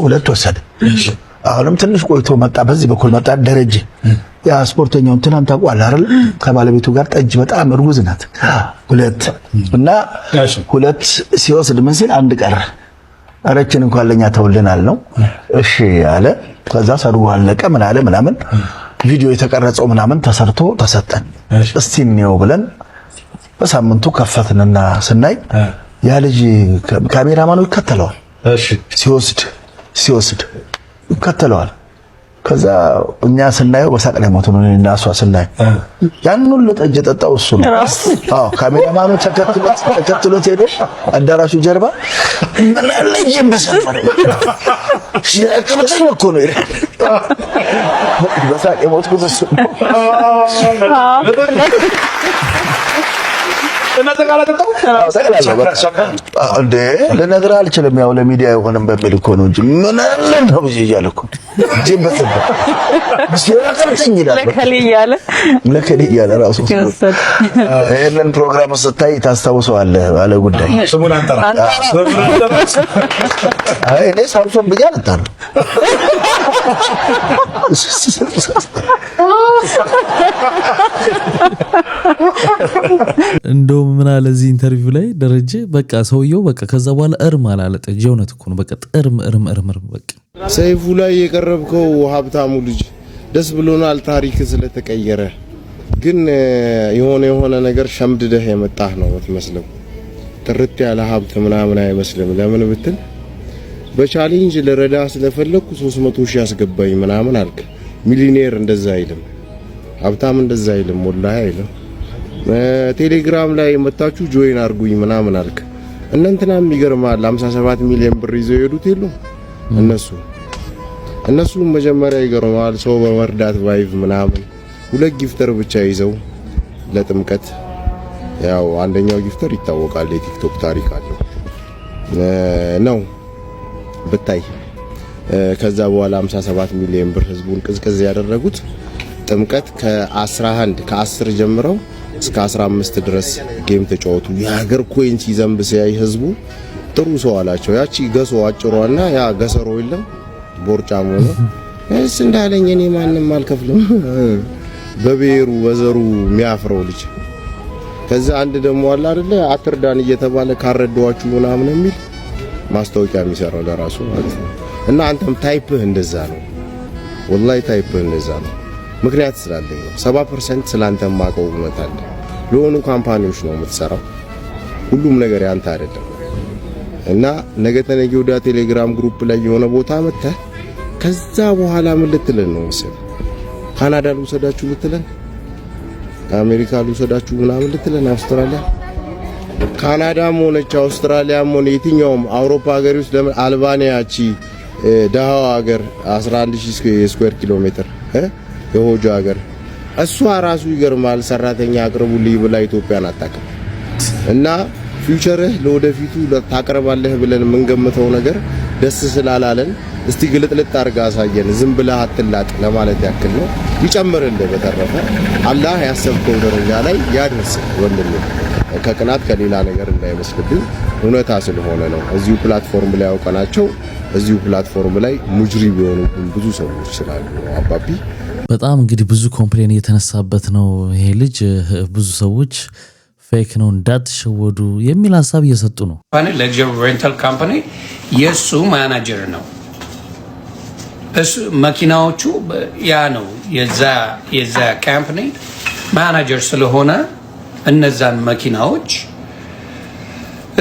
ሁለት ወሰደ። አሁንም ትንሽ ቆይቶ መጣ። በዚህ በኩል መጣ ደረጀ። ያ ስፖርተኛው እንትናን ታውቀዋለህ አይደል? ከባለቤቱ ጋር ጠጅ በጣም እርጉዝ ናት። ሁለት ሲወስድ ምን ሲል አንድ ቀረ። አረችን እንኳን ለኛ ተውልናል ነው። እሺ አለ። ከዛ ሰርጉ አለቀ። ምን አለ ምናምን ቪዲዮ የተቀረጸው ምናምን ተሰርቶ ተሰጠን። እስቲ እንየው ብለን በሳምንቱ ከፈትንና ስናይ ያ ልጅ ካሜራማኑ ይከተለዋል። ሲወስድ ይከተለዋል። ከዛ እኛ ስናየው በሳቅ ላይ ሞቶ ነው እና እሷ ስናየው ያን ሁሉ ጠጅ የጠጣው እሱ ነው። ካሜራማኑ ተከትሎት ሄዶ አዳራሹ ጀርባ ምን ልጅ መሰፈረ ሽያቀመኝ እኮ ነው ይላል። በሳቅ የሞትኩት እሱ እንደ ልነግርህ አልችልም። ያው ለሚዲያ አይሆንም በሚል እኮ ነው እንጂ ምን አለ ነው እያለ እኮ ለከሌ እያለ ራሱ ይሄንን ፕሮግራም ስታይ ታስታውሰዋለህ። ባለ ጉዳይ ስሙን አንጠራ። አይ እኔ ሳምሶን ብዬ አልጠራም። እንደውም ምን አለ እዚህ ኢንተርቪው ላይ ደረጀ በቃ ሰውየው በቃ ከዛ በኋላ እርም አላለ ጠጅ እውነት እኮ ነው። በቃ እርም በቃ ሰይፉ ላይ የቀረብከው ሀብታሙ ልጅ ደስ ብሎናል፣ ታሪክ ስለተቀየረ። ግን የሆነ ነገር ሸምድደህ የመጣህ ነው የምትመስለው። ጥርት ያለ ሀብት ምናምን አይመስልም። ለምን ብትል በቻሌንጅ ለረዳ ስለፈለኩ 300,000 አስገባኝ ምናምን አልክ። ሚሊዮኔር እንደዛ አይልም፣ ሀብታም እንደዛ አይልም፣ ወላሂ አይልም። ቴሌግራም ላይ መጣችሁ ጆይን አርጉኝ ምናምን አልክ። እናንተናም ይገርማል 57 ሚሊዮን ብር ይዘው ሄዱት የሉ እነሱ መጀመሪያ ይገርማል ሰው በመርዳት ቫይቭ ምናምን 2 ጊፍተር ብቻ ይዘው ለጥምቀት። ያው አንደኛው ጊፍተር ይታወቃል፣ የቲክቶክ ታሪክ አለው ነው ብታይ። ከዛ በኋላ 57 ሚሊዮን ብር ህዝቡን ቅዝቅዝ ያደረጉት ጥምቀት ከ10 ጀምረው እስከ 15 ድረስ ጌም ተጫወቱ። የሀገር ኮይን ሲዘንብ ሲያይ ህዝቡ ጥሩ ሰው አላቸው። ያቺ ገሶ አጭሯና ያ ገሰሮ የለም ቦርጫሙ ነው እስ እንዳለኝ እኔ ማንንም አልከፍልም በብሔሩ በዘሩ የሚያፍረው ልጅ። ከዛ አንድ ደግሞ አለ አይደለ አትርዳን እየተባለ ካረዳዋችሁ ምናምን የሚል ማስታወቂያ የሚሰራው ለራሱ ማለት ነው። እና አንተም ታይፕህ እንደዛ ነው፣ ወላሂ ታይፕህ እንደዛ ነው። ምክንያት ስላለኝ ነው። 70% ስላንተ ማቀው እውነት አለ። ለሆኑ ካምፓኒዎች ነው የምትሰራው፣ ሁሉም ነገር ያንተ አይደለም። እና ነገ ተነገ ወዲያ ቴሌግራም ግሩፕ ላይ የሆነ ቦታ መተህ ከዛ በኋላ ምን ልትለን ነው መሰለህ? ካናዳ ልውሰዳችሁ ልትለን፣ አሜሪካ ልውሰዳችሁ ምናምን ልትለን፣ አውስትራሊያ ካናዳም ሆነች አውስትራሊያም ሆነ የትኛውም አውሮፓ ሀገር ውስጥ ለምን አልባኒያቺ ደሃው ሀገር 11000 ስኩዌር ኪሎ ሜትር የሆጆ ሀገር እሷ ራሱ ይገርማል ሰራተኛ አቅርቡልኝ ብላ ኢትዮጵያን አታውቅም። እና ፊውቸርህ ለወደፊቱ ታቀርባለህ ብለን የምንገምተው ነገር ደስ ስላላለን እስቲ ግልጥልጥ አድርጋ አሳየን፣ ዝም ብለህ አትላጥ ለማለት ያክል ነው። ይጨምርልህ። በተረፈ አላህ ያሰብከው ደረጃ ላይ ያድርስ ወንድሜ። ከቅናት ከሌላ ነገር እንዳይመስልብኝ እውነታ ስለሆነ ነው። እዚሁ ፕላትፎርም ላይ ያውቀናቸው እዚሁ ፕላትፎርም ላይ ሙጅሪ ቢሆኑ ብዙ ሰዎች ስላሉ አባቢ በጣም እንግዲህ ብዙ ኮምፕሌን እየተነሳበት ነው ይሄ ልጅ። ብዙ ሰዎች ፌክ ነው እንዳትሸወዱ የሚል ሀሳብ እየሰጡ ነው። ለግዠሪ ሬንታል ካምፓኒ የሱ ማናጀር ነው። እሱ መኪናዎቹ ያ ነው የዛ ካምፓኒ ማናጀር ስለሆነ እነዛን መኪናዎች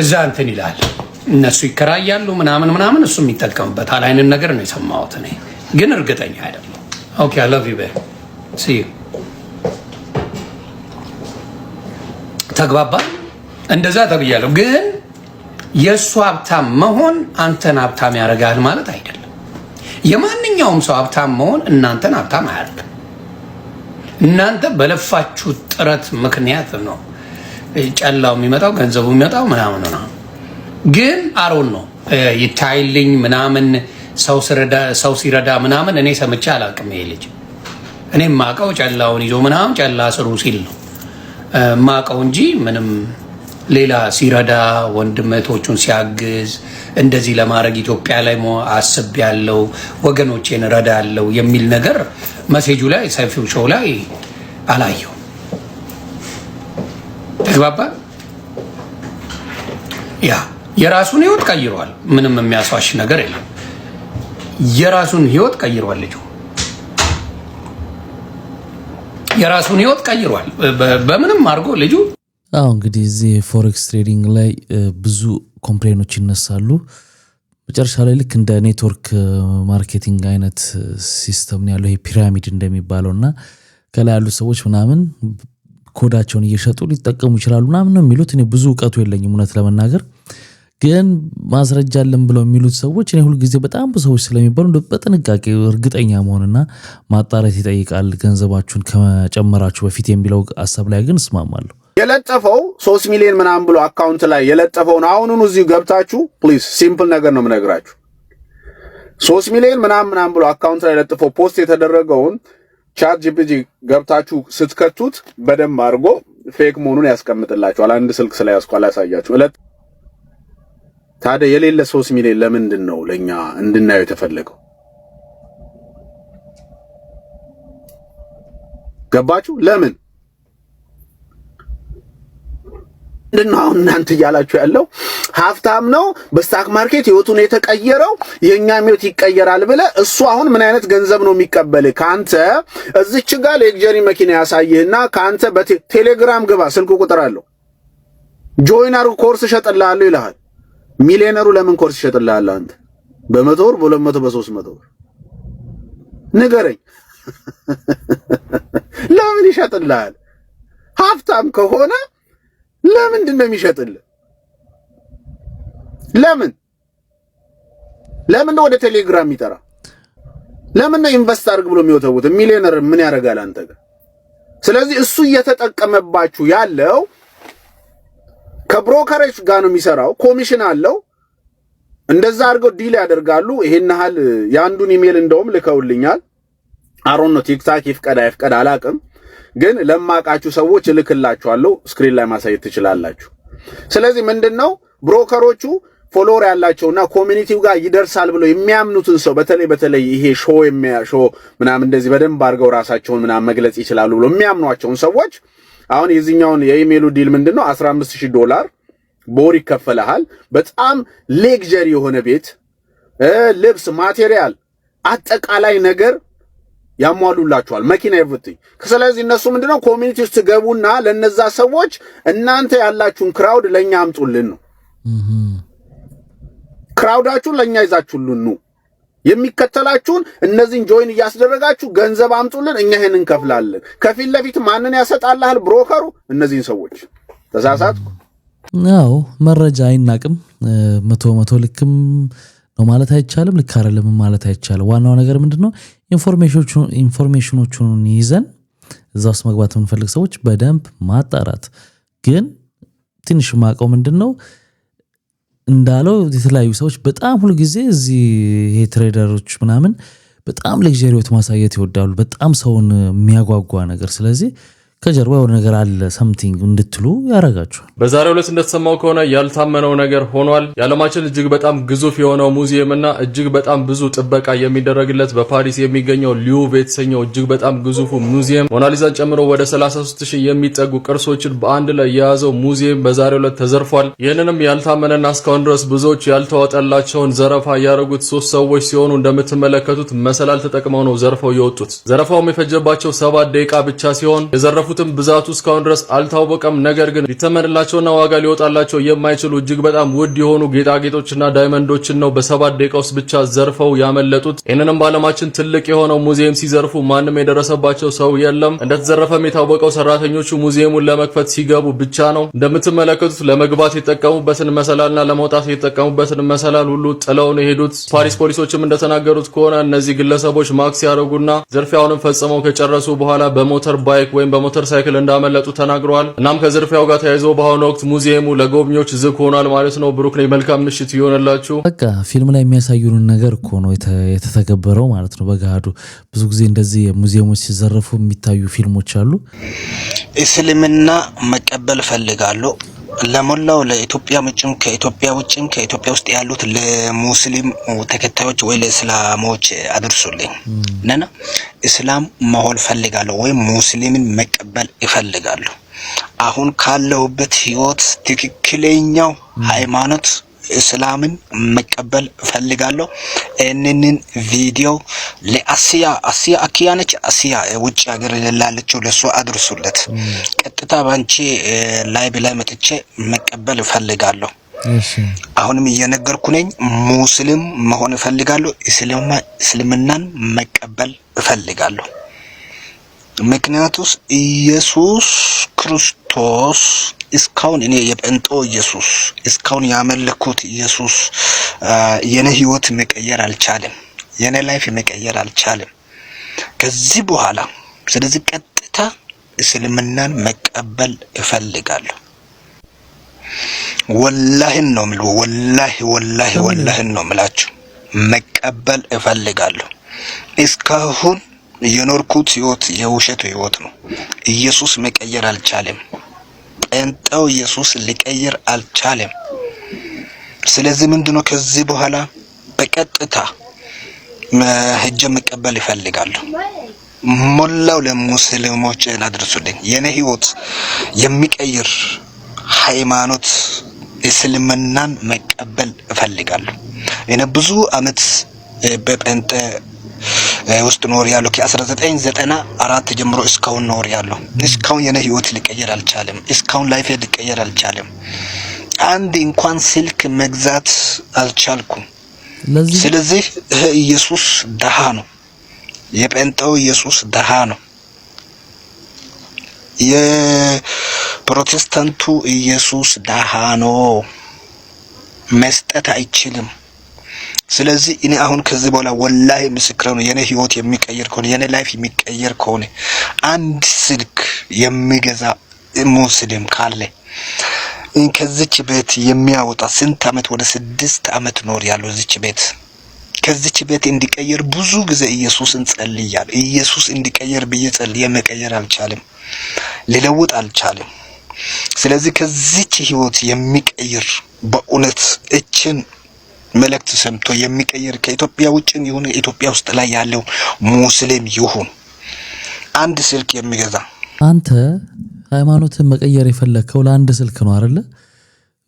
እዛ እንትን ይላል እነሱ ይከራያሉ ምናምን እሱ የሚጠቀምበታል አይነት ነገር ነው የሰማሁት እኔ ግን እርግጠኛ አይደለም። ኦኬ አይ ላቭ ዩ ቤ ሲ ዩ ተግባባ እንደዛ ተብያለሁ። ግን የእሱ ሀብታም መሆን አንተን ሀብታም ያደርጋል ማለት አይደለም። የማንኛውም ሰው ሀብታም መሆን እናንተን ሀብታም አያደርግም። እናንተ በለፋችሁ ጥረት ምክንያት ነው ጨላው የሚመጣው ገንዘቡ የሚመጣው ምናምን ነው። ግን አሮን ነው ይታይልኝ ምናምን ሰው ሲረዳ ምናምን እኔ ሰምቼ አላውቅም። ይሄ ልጅ እኔ ማቀው ጨላውን ይዞ ምናምን ጨላ ስሩ ሲል ነው ማቀው እንጂ ምንም ሌላ ሲረዳ ወንድመቶቹን ሲያግዝ እንደዚህ ለማድረግ ኢትዮጵያ ላይ አስብ ያለው ወገኖቼን ረዳለው የሚል ነገር መሴጁ ላይ ሰፊው ሾው ላይ አላየው። ተግባባ። ያ የራሱን ህይወት ቀይሯል። ምንም የሚያስዋሽ ነገር የለም። የራሱን ህይወት ቀይሯል። ልጁ የራሱን ህይወት ቀይሯል። በምንም አድርጎ ልጁ አዎ እንግዲህ እዚህ ፎሬክስ ትሬዲንግ ላይ ብዙ ኮምፕሌኖች ይነሳሉ። መጨረሻ ላይ ልክ እንደ ኔትወርክ ማርኬቲንግ አይነት ሲስተም ነው ያለው ይሄ ፒራሚድ እንደሚባለውና ከላይ ያሉ ሰዎች ምናምን ኮዳቸውን እየሸጡ ሊጠቀሙ ይችላሉ ምናምን ነው የሚሉት። እኔ ብዙ ዕውቀቱ የለኝም እውነት ለመናገር ግን ማስረጃ አለን ብለው የሚሉት ሰዎች እኔ ሁሉ ጊዜ በጣም ብዙ ሰዎች ስለሚባሉ በጥንቃቄ እርግጠኛ መሆንና ማጣራት ይጠይቃል ገንዘባችሁን ከመጨመራችሁ በፊት የሚለው ሐሳብ ላይ ግን እስማማለሁ። የለጠፈው 3 ሚሊዮን ምናምን ብሎ አካውንት ላይ የለጠፈውን አሁኑኑ እዚሁ ገብታችሁ ፕሊዝ ሲምፕል ነገር ነው የምነግራችሁ 3 ሚሊዮን ምናምን ብሎ አካውንት ላይ ለጥፈው ፖስት የተደረገውን ቻት ጂፒቲ ገብታችሁ ስትከቱት በደንብ አድርጎ ፌክ መሆኑን ያስቀምጥላችኋል። አንድ ስልክ ስለያዝኩ አላሳያችሁ። ታዲያ የሌለ 3 ሚሊዮን ለምንድን ነው ለኛ እንድናየው የተፈለገው? ገባችሁ? ለምን ምንድነው አሁን እናንተ እያላችሁ ያለው ሀብታም ነው በስታክ ማርኬት ህይወቱን የተቀየረው የኛም ህይወት ይቀየራል ብለ እሱ አሁን ምን አይነት ገንዘብ ነው የሚቀበል? ካንተ እዚች ጋር ሌክዠሪ መኪና ያሳይህና ካንተ በቴሌግራም ግባ ስልኩ ቁጥር አለው ጆይነሩ ኮርስ ሸጥልሃለሁ ይልሃል። ሚሊዮነሩ ለምን ኮርስ ይሸጥልሃል? አንተ በ100 ብር በ200 በ300 ብር ንገረኝ። ለምን ይሸጥልሃል? ሀብታም ከሆነ ለምንድን ነው የሚሸጥልህ? ለምን ነው ወደ ቴሌግራም የሚጠራ? ለምን ነው ኢንቨስት አድርግ ብሎ የሚወተውት? ሚሊዮነር ምን ያደርጋል አንተ ጋር? ስለዚህ እሱ እየተጠቀመባችሁ ያለው ከብሮከሮች ጋር ነው የሚሰራው። ኮሚሽን አለው። እንደዛ አድርገው ዲል ያደርጋሉ። ይሄን ያህል ያንዱን ኢሜል እንደውም ልከውልኛል። አሮን ነው ቲክታክ ይፍቀድ አላቅም፣ ግን ለማቃችሁ ሰዎች እልክላችኋለሁ። ስክሪን ላይ ማሳየት ትችላላችሁ። ስለዚህ ምንድነው ብሮከሮቹ ፎሎወር ያላቸውና ኮሚኒቲው ጋር ይደርሳል ብለው የሚያምኑትን ሰው በተለይ ይሄ ሾው ምናምን እንደዚህ በደንብ አድርገው ራሳቸውን ምናምን መግለጽ ይችላሉ ብለው የሚያምኗቸውን ሰዎች አሁን የዚህኛውን የኢሜሉ ዲል ምንድነው $15,000 በወር ይከፈልሃል። በጣም ሌክዠሪ የሆነ ቤት፣ ልብስ፣ ማቴሪያል፣ አጠቃላይ ነገር ያሟሉላችኋል። መኪና ይወጥኝ። ስለዚህ እነሱ ምንድነው ኮሚኒቲ ውስጥ ገቡና ለነዛ ሰዎች እናንተ ያላችሁን ክራውድ ለኛ አምጡልን ነው። ክራውዳችሁን ለኛ ይዛችሁልን ነው። የሚከተላችሁን እነዚህን ጆይን እያስደረጋችሁ ገንዘብ አምጡልን፣ እኛ ይሄን እንከፍላለን። ከፊት ለፊት ማንን ያሰጣልሃል? ብሮከሩ እነዚህን ሰዎች። ተሳሳትኩ? አዎ መረጃ አይናቅም። መቶ ልክም ነው ማለት አይቻልም፣ ልክ አይደለም ማለት አይቻልም። ዋናው ነገር ምንድነው ኢንፎርሜሽኖቹን ይዘን እዛ ውስጥ መግባት የምንፈልግ ሰዎች በደንብ ማጣራት። ግን ትንሽ ማቀው ምንድነው እንዳለው የተለያዩ ሰዎች በጣም ሁሉ ጊዜ እዚህ ይሄ ትሬደሮች ምናምን በጣም ሌክዠሪ ህይወት ማሳየት ይወዳሉ፣ በጣም ሰውን የሚያጓጓ ነገር። ስለዚህ ከጀርባ የሆነ ነገር አለ something እንድትሉ ያረጋችኋል። በዛሬው ዕለት እንደተሰማው ከሆነ ያልታመነው ነገር ሆኗል። የዓለማችን እጅግ በጣም ግዙፍ የሆነው ሙዚየም እና እጅግ በጣም ብዙ ጥበቃ የሚደረግለት በፓሪስ የሚገኘው ሉቭር የተሰኘው እጅግ በጣም ግዙፉ ሙዚየም ሞናሊዛን ጨምሮ ወደ 33000 የሚጠጉ ቅርሶችን በአንድ ላይ የያዘው ሙዚየም በዛሬው ዕለት ተዘርፏል። ይህንንም ያልታመነና እስካሁን ድረስ ብዙዎች ያልተዋጠላቸውን ዘረፋ ያደረጉት 3 ሰዎች ሲሆኑ እንደምትመለከቱት መሰላል ተጠቅመው ነው ዘርፈው የወጡት። ዘረፋውም የፈጀባቸው 7 ደቂቃ ብቻ ሲሆን የዘረፉትም ብዛቱ እስካሁን ድረስ አልታወቀም። ነገር ግን ሊተመንላቸውና ዋጋ ሊወጣላቸው የማይችሉ እጅግ በጣም ውድ የሆኑ ጌጣጌጦችና ዳይመንዶችን ነው በ7 ደቂቃ ውስጥ ብቻ ዘርፈው ያመለጡት። ይህንንም በዓለማችን ትልቅ የሆነው ሙዚየም ሲዘርፉ ማንም የደረሰባቸው ሰው የለም። እንደተዘረፈም የታወቀው ሰራተኞቹ ሙዚየሙን ለመክፈት ሲገቡ ብቻ ነው። እንደምትመለከቱት ለመግባት የተጠቀሙበትን መሰላልና ለመውጣት የተጠቀሙበትን መሰላል ሁሉ ጥለው ነው የሄዱት። ፓሪስ ፖሊሶችም እንደተናገሩት ከሆነ እነዚህ ግለሰቦች ማክስ ያደረጉና ዝርፊያውንም ፈጽመው ከጨረሱ በኋላ በሞተር ባይክ ወይም በሞተር ሳይክል እንዳመለጡ ተናግረዋል። እናም ከዝርፊያው ጋር ተያይዞ በአሁኑ ወቅት ሙዚየሙ ለጎብኚዎች ዝግ ሆኗል ማለት ነው። ብሩክ ነኝ። መልካም ምሽት ይሆንላችሁ። በቃ ፊልም ላይ የሚያሳዩን ነገር እኮ ነው የተተገበረው ማለት ነው። በጋዱ ብዙ ጊዜ እንደዚህ ሙዚየሞች ሲዘረፉ የሚታዩ ፊልሞች አሉ። እስልምና መቀበል ፈልጋለሁ ለሞላው ለኢትዮጵያ ምጭም ከኢትዮጵያ ውጭም ከኢትዮጵያ ውስጥ ያሉት ለሙስሊም ተከታዮች ወይ ለእስላሞች አድርሱልኝ ነና እስላም መሆን ፈልጋለሁ ወይ ሙስሊምን መቀበል እፈልጋለሁ። አሁን ካለውበት ህይወት ትክክለኛው ሃይማኖት እስላምን መቀበል ፈልጋለሁ። እነንን ቪዲዮ ለአሲያ አኪያነች አሲያ ውጭ ሀገር ላለችው ለሷ አድርሱለት። ቀጥታ ባንቺ ላይቭ ላይ መጥቼ መቀበል ፈልጋለሁ። አሁንም እየነገርኩ ነኝ። ሙስሊም መሆን ፈልጋለሁ። እስልምናን መቀበል ፈልጋለሁ። ምክንያቱስ ኢየሱስ ክርስቶስ እስካሁን እኔ የጴንጦ ኢየሱስ እስካሁን ያመለኩት ኢየሱስ የኔ ህይወት መቀየር አልቻለም። የኔ ላይፍ መቀየር አልቻለም ከዚህ በኋላ። ስለዚህ ቀጥታ እስልምናን መቀበል እፈልጋለሁ። ወላሂን ነው የምለው። ወላሂን ነው የምላችሁ። መቀበል እፈልጋለሁ። እስካሁን የኖርኩት ህይወት የውሸት ህይወት ነው። ኢየሱስ መቀየር አልቻለም። ጴንጤው ኢየሱስ ሊቀየር አልቻለም። ስለዚህ ምንድነው ከዚህ በኋላ በቀጥታ ሄጄ መቀበል ይፈልጋለሁ። ሞላው ለሙስሊሞች አድርሱልኝ። የኔ ህይወት የሚቀይር ሃይማኖት እስልምናን መቀበል እፈልጋለሁ። እኔ ብዙ አመት በጴንጤ ውስጥ ኖር ያለው ከ1994 ጀምሮ እስካሁን ኖር ያለው። እስካሁን የኔ ህይወት ሊቀየር አልቻለም። እስካሁን ላይፍ ሊቀየር አልቻለም። አንድ እንኳን ስልክ መግዛት አልቻልኩም። ስለዚህ ኢየሱስ ደሃ ነው። የጴንጤው ኢየሱስ ደሃ ነው። የፕሮቴስታንቱ ኢየሱስ ደሃ ነው። መስጠት አይችልም። ስለዚህ እኔ አሁን ከዚህ በኋላ ወላሂ ምስክር ነው የኔ ህይወት የሚቀየር ከሆነ የኔ ላይፍ የሚቀየር ከሆነ አንድ ስልክ የሚገዛ ሙስሊም ካለ ከዚች ቤት የሚያወጣ ስንት አመት ወደ 6 አመት ኖር ያለው እዚች ቤት ከዚች ቤት እንዲቀየር ብዙ ጊዜ ኢየሱስን ጸልያለሁ። ኢየሱስ እንዲቀየር በየጸልየ መቀየር አልቻለም። ሊለውጥ አልቻለም። ስለዚህ ከዚች ህይወት የሚቀየር በእውነት እችን መልእክት ሰምቶ የሚቀየር ከኢትዮጵያ ውጭም ይሁን ኢትዮጵያ ውስጥ ላይ ያለው ሙስሊም ይሁን አንድ ስልክ የሚገዛ አንተ ሃይማኖትን መቀየር የፈለከው ለአንድ ስልክ ነው አይደለ?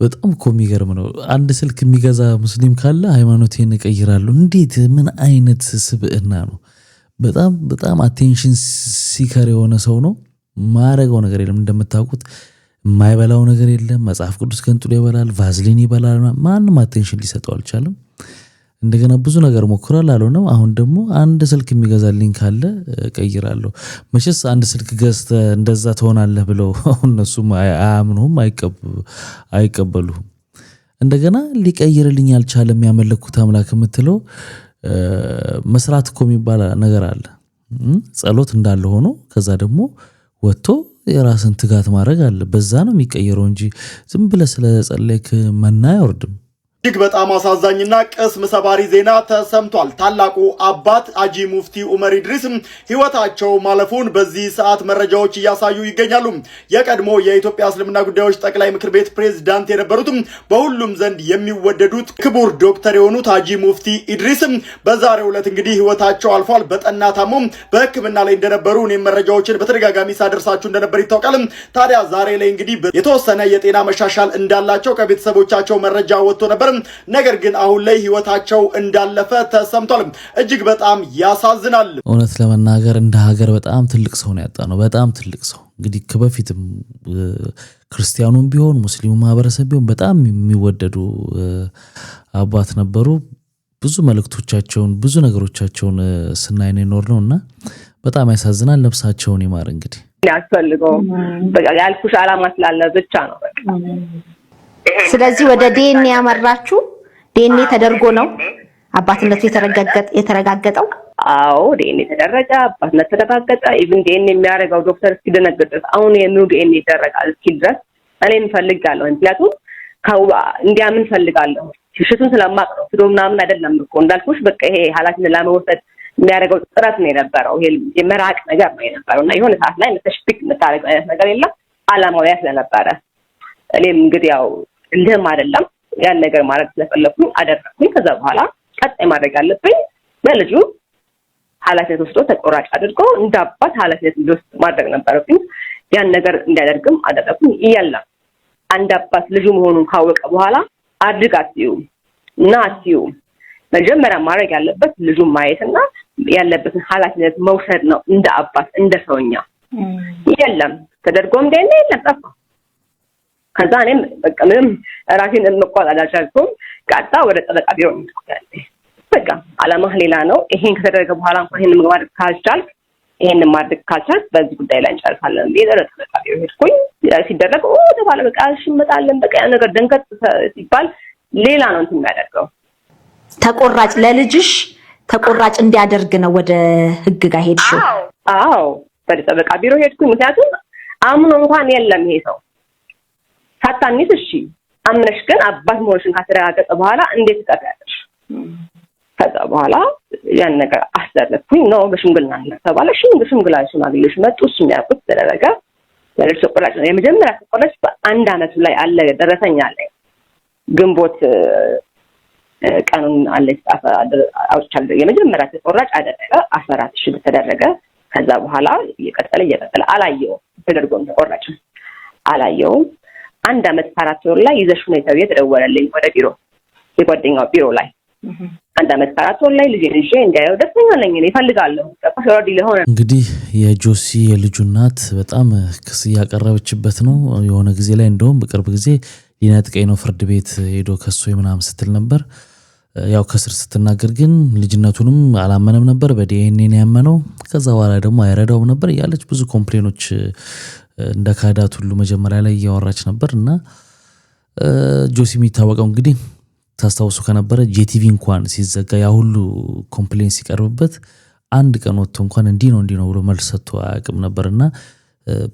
በጣም እኮ የሚገርም ነው። አንድ ስልክ የሚገዛ ሙስሊም ካለ ሃይማኖቴን እቀይራለሁ። እንዴት ምን አይነት ስብዕና ነው? በጣም አቴንሽን ሲከር የሆነ ሰው ነው። ማረጋው ነገር የለም። እንደምታውቁት የማይበላው ነገር የለም። መጽሐፍ ቅዱስ ገንጥሎ ይበላል፣ ቫዝሊን ይበላል። ማንም አቴንሽን ሊሰጠው አልቻለም። እንደገና ብዙ ነገር ሞክሯል፣ አልሆነም። አሁን ደግሞ አንድ ስልክ የሚገዛልኝ ካለ እቀይራለሁ። መቼስ አንድ ስልክ ገዝተህ እንደዛ ትሆናለህ ብለው እነሱም አያምኑም፣ አይቀበሉህም። እንደገና ሊቀይርልኝ አልቻለም ያመለኩት አምላክ የምትለው መስራት እኮ የሚባል ነገር አለ። ጸሎት እንዳለ ሆኖ ከዛ ደግሞ ወጥቶ የራስን ትጋት ማድረግ አለ። በዛ ነው የሚቀየረው እንጂ ዝም ብለህ ስለጸለይክ መና አይወርድም። እጅግ በጣም አሳዛኝና ቅስም ሰባሪ ዜና ተሰምቷል። ታላቁ አባት ሀጂ ሙፍቲ ዑመር ኢድሪስ ህይወታቸው ማለፉን በዚህ ሰዓት መረጃዎች እያሳዩ ይገኛሉ። የቀድሞ የኢትዮጵያ እስልምና ጉዳዮች ጠቅላይ ምክር ቤት ፕሬዝዳንት የነበሩት በሁሉም ዘንድ የሚወደዱት ክቡር ዶክተር የሆኑት ሀጂ ሙፍቲ ኢድሪስ በዛሬው ዕለት እንግዲህ ህይወታቸው አልፏል። በጠና ታሞ በሕክምና ላይ እንደነበሩ እኔም መረጃዎችን በተደጋጋሚ ሳደርሳችሁ እንደነበር ይታወቃል። ታዲያ ዛሬ ላይ እንግዲህ የተወሰነ የጤና መሻሻል እንዳላቸው ከቤተሰቦቻቸው መረጃ ወጥቶ ነበር። ነገር ግን አሁን ላይ ህይወታቸው እንዳለፈ ተሰምቷል። እጅግ በጣም ያሳዝናል። እውነት ለመናገር እንደ ሀገር በጣም ትልቅ ሰው ነው ያጣነው። በጣም ትልቅ ሰው እንግዲህ ከበፊትም ክርስቲያኑም ቢሆን ሙስሊሙ ማህበረሰብ ቢሆን በጣም የሚወደዱ አባት ነበሩ። ብዙ መልእክቶቻቸውን ብዙ ነገሮቻቸውን ስናይ ነውና በጣም ያሳዝናል። ነፍሳቸውን ይማር። እንግዲህ ያስፈልገው በቃ ያልኩሽ አላማ ስላለ ብቻ ነው በቃ። ስለዚህ ወደ ዲኤንኤ ያመራችሁ ዲኤንኤ ተደርጎ ነው አባትነቱ የተረጋገጠው? አዎ ዲኤንኤ ተደረገ፣ አባትነት ተረጋገጠ። ኢቭን ዲኤንኤ የሚያደርገው ዶክተር እስኪደነግጥ አሁን የምኑ ዲኤንኤ ይደረጋል እስኪል ድረስ እኔም ፈልጋለሁ። ምክንያቱም እንዲያምን ፈልጋለሁ። ሽሽቱን ስለማቅ ነው ስዶ ምናምን አይደለም እኮ እንዳልኩሽ በቃ ይሄ ኃላፊነት ለመውሰድ የሚያደርገው ጥረት ነው የነበረው። ይሄ የመራቅ ነገር ነው የነበረው እና የሆነ ሰዓት ላይ ተሽፒክ የምታደርግ አይነት ነገር የለም። አላማው ያ ስለነበረ እኔም እንግዲህ ያው እንደም አይደለም ያን ነገር ማድረግ ስለፈለኩኝ አደረኩኝ። ከዛ በኋላ ቀጣይ ማድረግ ያለብኝ በልጁ ኃላፊነት ወስዶ ተቆራጭ አድርጎ እንዳባት ኃላፊነት እንዲወስድ ማድረግ ነበረብኝ። ያን ነገር እንዲያደርግም አደረኩኝ። ይያላ አንድ አባት ልጁ መሆኑን ካወቀ በኋላ አድርጋችሁ እና አትዩ መጀመሪያ ማድረግ ያለበት ልጁን ማየትና ያለበትን ኃላፊነት መውሰድ ነው እንደ አባት እንደ ሰውኛ። ይያለም ተደርጎም እንደኔ ለጣፋ ከዛ እኔም በቃ ምንም ራሴን እንቆጣጠር አልቻልኩም። ቀጣ ወደ ጠበቃ ቢሮ እንድትቆያለሽ በቃ አላማህ ሌላ ነው። ይሄን ከተደረገ በኋላ እንኳን ይሄን ማድረግ ካልቻልክ ይሄን ማድረግ ካልቻልክ በዚህ ጉዳይ ላይ እንጨርሳለን ብዬ ወደ ጠበቃ ቢሮ ሄድኩኝ። ሲደረግ ተባለ በቃ እሺ እንመጣለን በቃ ያ ነገር ደንገጥ ሲባል ሌላ ነው እንትን የሚያደርገው። ተቆራጭ ለልጅሽ ተቆራጭ እንዲያደርግ ነው ወደ ህግ ጋር ሄድሽው? አዎ ወደ ጠበቃ ቢሮ ሄድኩኝ። ምክንያቱም አምኖ እንኳን የለም ይሄ ሰው ሳታኒስ እሺ አምነሽ ግን አባት መሆንሽን ካተረጋገጠ በኋላ እንዴት ትቀጥያለሽ? ከዛ በኋላ ያን ነገር አስደረኩኝ ነው በሽምግልና ተባለ። ሽምግልና ሽማግሌዎች መጡ። እሱን ያውቁት ተደረገ። ለልጅ ተቆራጭ ነው የመጀመሪያ ተቆራጭ በአንድ አመቱ ላይ አለ ደረሰኛ ላይ ግንቦት ቀኑን አለ ጻፈ አውጥቻለሁ። የመጀመሪያ ተቆራጭ አደረገ 14000 ተደረገ። ከዛ በኋላ እየቀጠለ አላየው ተደርጎም ተቆራጭ አላየው። አንድ አመት 4 ወር ላይ ይዘሽ ነው የተደወለልኝ ወደ ቢሮ የጓደኛው ቢሮ ላይ አንድ አመት 4 ወር ላይ ልጅ እንዲያየው ደስተኛ ነኝ እኔ እፈልጋለሁ። ተቆራጭ ለሆነ እንግዲህ የጆሲ የልጁ እናት በጣም ክስ ያቀረበችበት ነው። የሆነ ጊዜ ላይ እንደውም በቅርብ ጊዜ ሊነጥቀኝ ነው ፍርድ ቤት ሄዶ ከሶ ምናምን ስትል ነበር። ያው ከስር ስትናገር ግን ልጅነቱንም አላመነም ነበር፣ በዲኤንኤ ያመነው። ከዛ በኋላ ደግሞ አይረዳውም ነበር ያለች ብዙ ኮምፕሌኖች እንደ ካዳት ሁሉ መጀመሪያ ላይ ያወራች ነበርና ጆሲ የሚታወቀው እንግዲህ ታስታውሱ ከነበረ ጄቲቪ እንኳን ሲዘጋ ያ ሁሉ ኮምፕሌን ሲቀርብበት አንድ ቀን ወጥቶ እንኳን እንዲህ ነው ብሎ መልስ ሰጥቶ አያውቅም ነበርና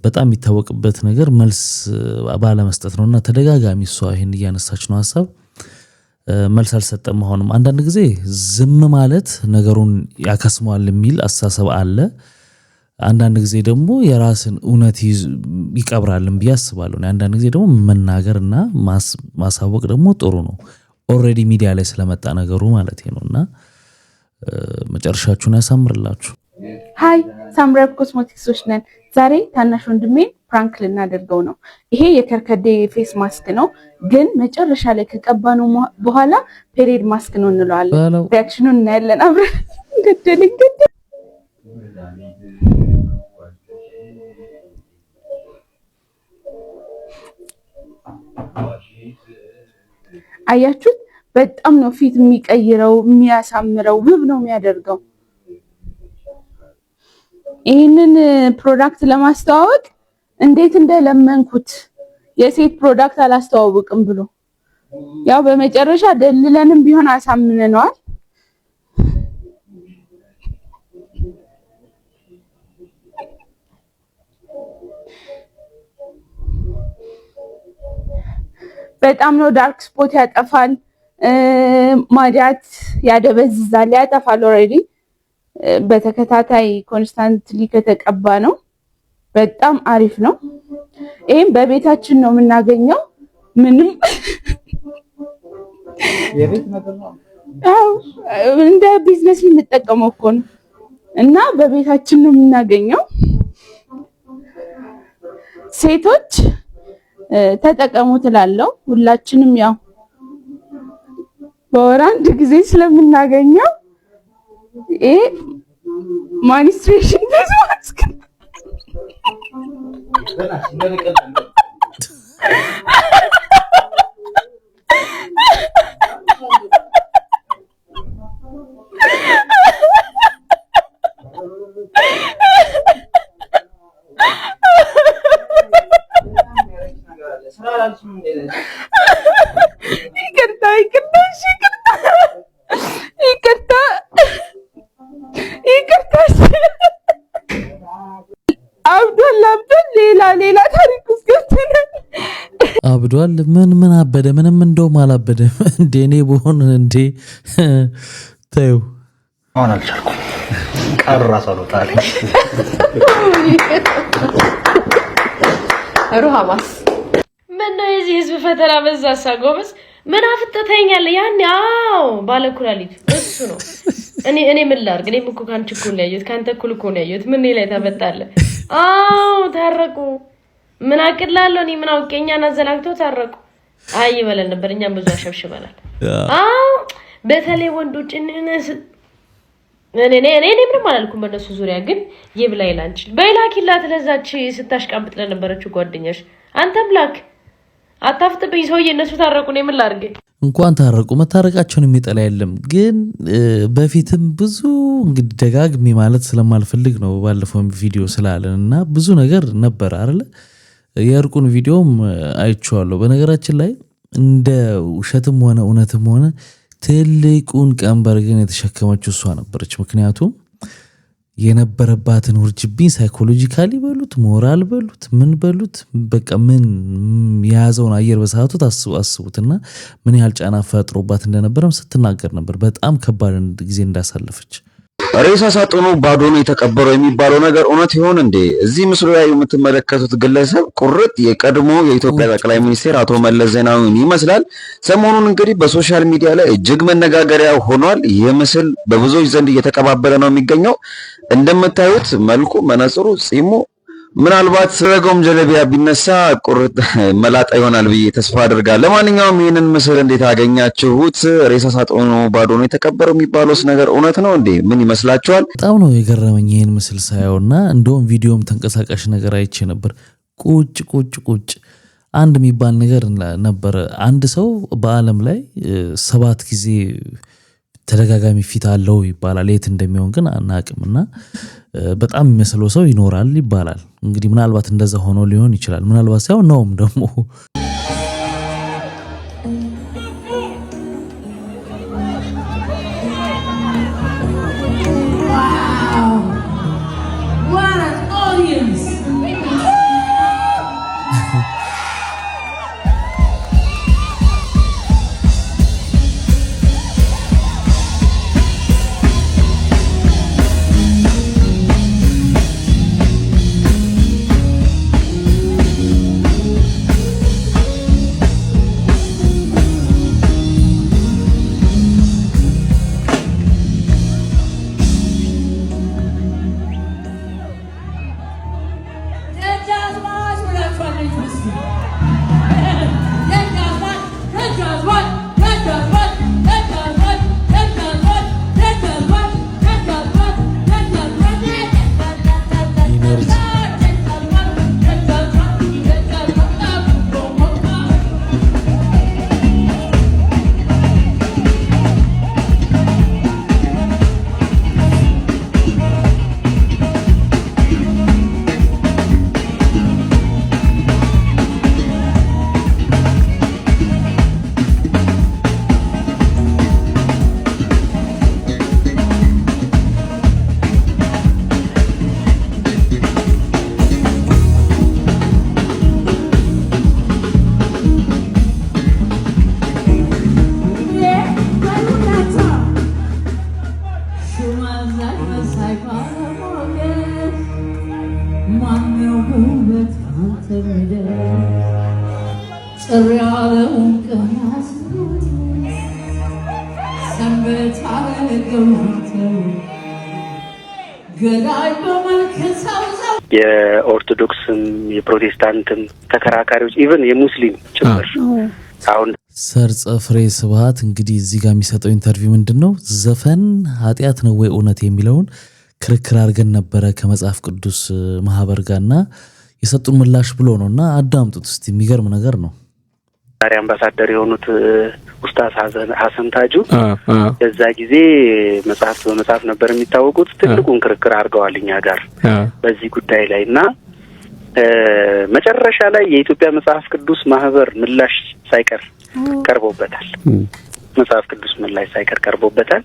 በጣም የሚታወቅበት ነገር መልስ ባለመስጠት ነውና ተደጋጋሚ እሷ ይሄን እያነሳች ነው ሐሳብ መልስ አልሰጠም። አሁንም አንዳንድ ጊዜ ዝም ማለት ነገሩን ያከስመዋል የሚል አስተሳሰብ አለ። አንዳንድ ጊዜ ደግሞ የራስን እውነት ይቀብራልን ብዬ አስባለሁ። አንዳንድ ጊዜ ደግሞ መናገርና ማሳወቅ ደግሞ ጥሩ ነው። ኦልሬዲ ሚዲያ ላይ ስለመጣ ነገሩ ማለት ነውና መጨረሻችሁን ያሳምርላችሁ። ሃይ ሳምራብ ኮስሞቲክሶች ነን። ዛሬ ታናሽ ወንድሜ ፕራንክ ልናደርገው ነው። ይሄ የከርከዴ ፌስ ማስክ ነው፣ ግን መጨረሻ ላይ ከቀባነው በኋላ ፔሪድ ማስክ ነው እንለዋለን። ሪአክሽኑን እናያለን አብረን። ገደልኝ አያችሁት? በጣም ነው ፊት የሚቀይረው፣ የሚያሳምረው፣ ውብ ነው የሚያደርገው። ይህንን ፕሮዳክት ለማስተዋወቅ እንዴት እንደለመንኩት የሴት ፕሮዳክት አላስተዋውቅም ብሎ ያው በመጨረሻ ደልለንም ቢሆን አሳምነነዋል። በጣም ነው ዳርክ ስፖት ያጠፋል፣ ማዲያት ያደበዝዛል፣ ያጠፋል። ኦልሬዲ በተከታታይ ኮንስታንትሊ ከተቀባ ነው በጣም አሪፍ ነው። ይሄን በቤታችን ነው የምናገኘው። ምንም እንደ ቢዝነስ ልንጠቀመው እኮ ነው እና በቤታችን ነው የምናገኘው። ሴቶች ተጠቀሙ ትላለው። ሁላችንም ያው በወር አንድ ጊዜ ስለምናገኘው ይሄ ማኒስትሬሽን ፌስ ማስክ ሌላ ታሪክ ውስጥ ገብተናል። አብዷል። ምን አበደ? ምንም እንደውም አላበደም። እንዴ እኔ በሆን እንዴ ተይው። አሁን አልቻልኩም። ቀራ ሰሎታል ሩሃማስ ምን ነው የዚህ ህዝብ ፈተና በዛሳ ጎበዝ ምን አፍጥተኛል? ያን ያው ባለኩላሊት እሱ ነው። እኔ ምን ላድርግ? እኔም እኮ ካንቺ እኮ ነው ያየሁት፣ ካንተ እኩል እኮ ነው ያየሁት። ምን ላይ ተበጣለ? አዎ ታረቁ። ምን አቅላለሁ እኔ ምን አውቄኛና ዘላግተው ታረቁ። አይ ይበለን ነበር፣ እኛም ብዙ አሸብሽበናል። አዎ በተለይ ወንዶች እነሱ እኔ ምንም አላልኩም በእነሱ ዙሪያ፣ ግን ይብላይ ላንቺ በይላኪላት ለዛች ስታሽቃብጥ ለነበረችው ጓደኛሽ አንተም ላክ አታፍጥብኝ ሰውዬ። እነሱ ታረቁ፣ እኔ ምን ላድርግ? እንኳን ታረቁ መታረቃቸውን የሚጠላ የለም። ግን በፊትም ብዙ እንግዲህ ደጋግሜ ማለት ስለማልፈልግ ነው ባለፈው ቪዲዮ ስላለን እና ብዙ ነገር ነበር አይደለ? የእርቁን ቪዲዮም አይቼዋለሁ። በነገራችን ላይ እንደ ውሸትም ሆነ እውነትም ሆነ ትልቁን ቀንበር ግን የተሸከመችው እሷ ነበረች። ምክንያቱም የነበረባትን ውርጅብኝ ሳይኮሎጂካሊ በሉት ሞራል በሉት ምን በሉት በቃ ምን የያዘውን አየር በሰዓቱ አስቡትና ምን ያህል ጫና ፈጥሮባት እንደነበረም ስትናገር ነበር። በጣም ከባድ ጊዜ እንዳሳለፈች። ሬሳ ሳጥኑ ባዶ ነው የተቀበረው የሚባለው ነገር እውነት ይሆን እንዴ? እዚህ ምስሉ ላይ የምትመለከቱት ግለሰብ ቁርጥ የቀድሞ የኢትዮጵያ ጠቅላይ ሚኒስትር አቶ መለስ ዜናዊን ይመስላል። ሰሞኑን እንግዲህ በሶሻል ሚዲያ ላይ እጅግ መነጋገሪያ ሆኗል። ይህ ምስል በብዙዎች ዘንድ እየተቀባበለ ነው የሚገኘው። እንደምታዩት መልኩ፣ መነጽሩ፣ ጺሙ ምናልባት ረገም ጀለቢያ ቢነሳ ቁርጥ መላጣ ይሆናል ብዬ ተስፋ አድርጋለሁ። ለማንኛውም ይህንን ምስል እንዴት አገኛችሁት? ሬሳ ሳጥኑ ባዶ ነው የተቀበረው የሚባለውስ ነገር እውነት ነው እንዴ? ምን ይመስላችኋል? በጣም ነው የገረመኝ ይህን ምስል ሳየውና እንደውም ቪዲዮም ተንቀሳቃሽ ነገር አይቼ ነበር። ቁጭ አንድ የሚባል ነገር ነበር። አንድ ሰው በዓለም ላይ 7 ጊዜ ተደጋጋሚ ፊት አለው ይባላል። የት እንደሚሆን ግን አናቅምና በጣም የሚመስለው ሰው ይኖራል ይባላል። እንግዲህ ምናልባት እንደዛ ሆኖ ሊሆን ይችላል። ምናልባት ሳይሆን ነውም ደግሞ የኦርቶዶክስም የፕሮቴስታንትም ተከራካሪዎች ኢቭን የሙስሊም ጭምር አሁን ሰርጸ ፍሬ ስብሐት እንግዲህ እዚህ ጋር የሚሰጠው ኢንተርቪው ምንድነው ዘፈን ኃጢአት ነው ወይ እውነት የሚለውን ክርክር አድርገን ነበረ ከመጽሐፍ ቅዱስ ማህበር ጋርና የሰጡን ምላሽ ብሎ ነውና አዳምጡት እስቲ የሚገርም ነገር ነው። ዛሬ አምባሳደር የሆኑት ኡስታዝ ሐሰን ታጁ በዛ ጊዜ በመጽሐፍ ነበር የሚታወቁት። ትልቁን ክርክር አድርገዋል እኛ ጋር በዚህ ጉዳይ ላይና መጨረሻ ላይ የኢትዮጵያ መጽሐፍ ቅዱስ ማህበር ምላሽ ሳይቀር ቀርቦበታል። መጽሐፍ ቅዱስ ምላሽ ሳይቀር ቀርቦበታል።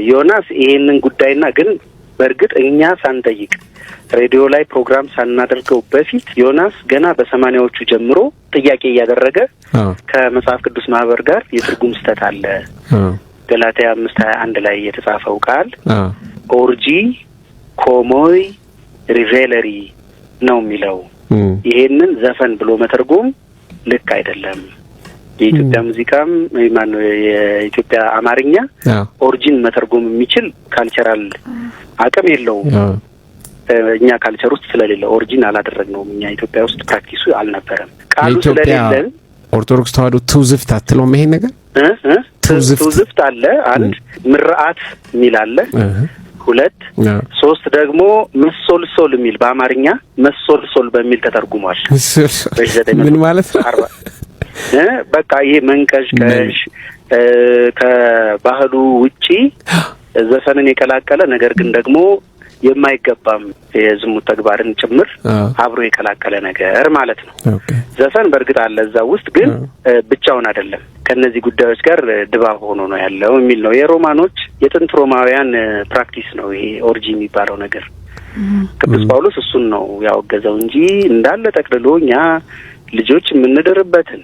ዮናስ ይሄንን ጉዳይና ግን በእርግጥ እኛ ሳንጠይቅ ሬዲዮ ላይ ፕሮግራም ሳናደርገው በፊት ዮናስ ገና በ80ዎቹ ጀምሮ ጥያቄ እያደረገ ከመጽሐፍ ቅዱስ ማህበር ጋር የትርጉም ስህተት አለ። ገላትያ 5:21 ላይ የተጻፈው ቃል ኦርጂ ኮሞይ ሪቬለሪ ነው የሚለው። ይሄንን ዘፈን ብሎ መተርጎም ልክ አይደለም። የኢትዮጵያ ሙዚቃም የኢትዮጵያ አማርኛ ኦሪጂን መተርጎም የሚችል ካልቸራል አቅም የለውም። እኛ ካልቸር ውስጥ ስለሌለ ኦሪጂን አላደረግነውም። እኛ ኢትዮጵያ ውስጥ ፕራክቲሱ አልነበረም። ቃሉ ስለሌለን ኦርቶዶክስ ተዋህዶ ትውዝፍት አትለውም። ይሄን ነገር ትውዝፍት አለ። አንድ ምርአት የሚል አለ። 2 3 ደግሞ መሶልሶል የሚል በአማርኛ መሶልሶል በሚል ተተርጉሟል። ምን ማለት ነው? በቃ ይሄ መንቀዥቀዥ ከባህሉ ውጪ ዘፈንን የቀላቀለ ነገር ግን ደግሞ የማይገባም የዝሙት ተግባርን ጭምር አብሮ የቀላቀለ ነገር ማለት ነው። ዘፈን በእርግጥ አለ እዛ ውስጥ ግን ብቻውን አይደለም። ከነዚህ ጉዳዮች ጋር ድባብ ሆኖ ነው ያለው የሚል ነው። የሮማኖች የጥንት ሮማውያን ፕራክቲስ ነው ይሄ ኦርጂ የሚባለው ነገር። ቅዱስ ጳውሎስ እሱን ነው ያወገዘው እንጂ እንዳለ ጠቅልሎ እኛ ልጆች የምንድርበትን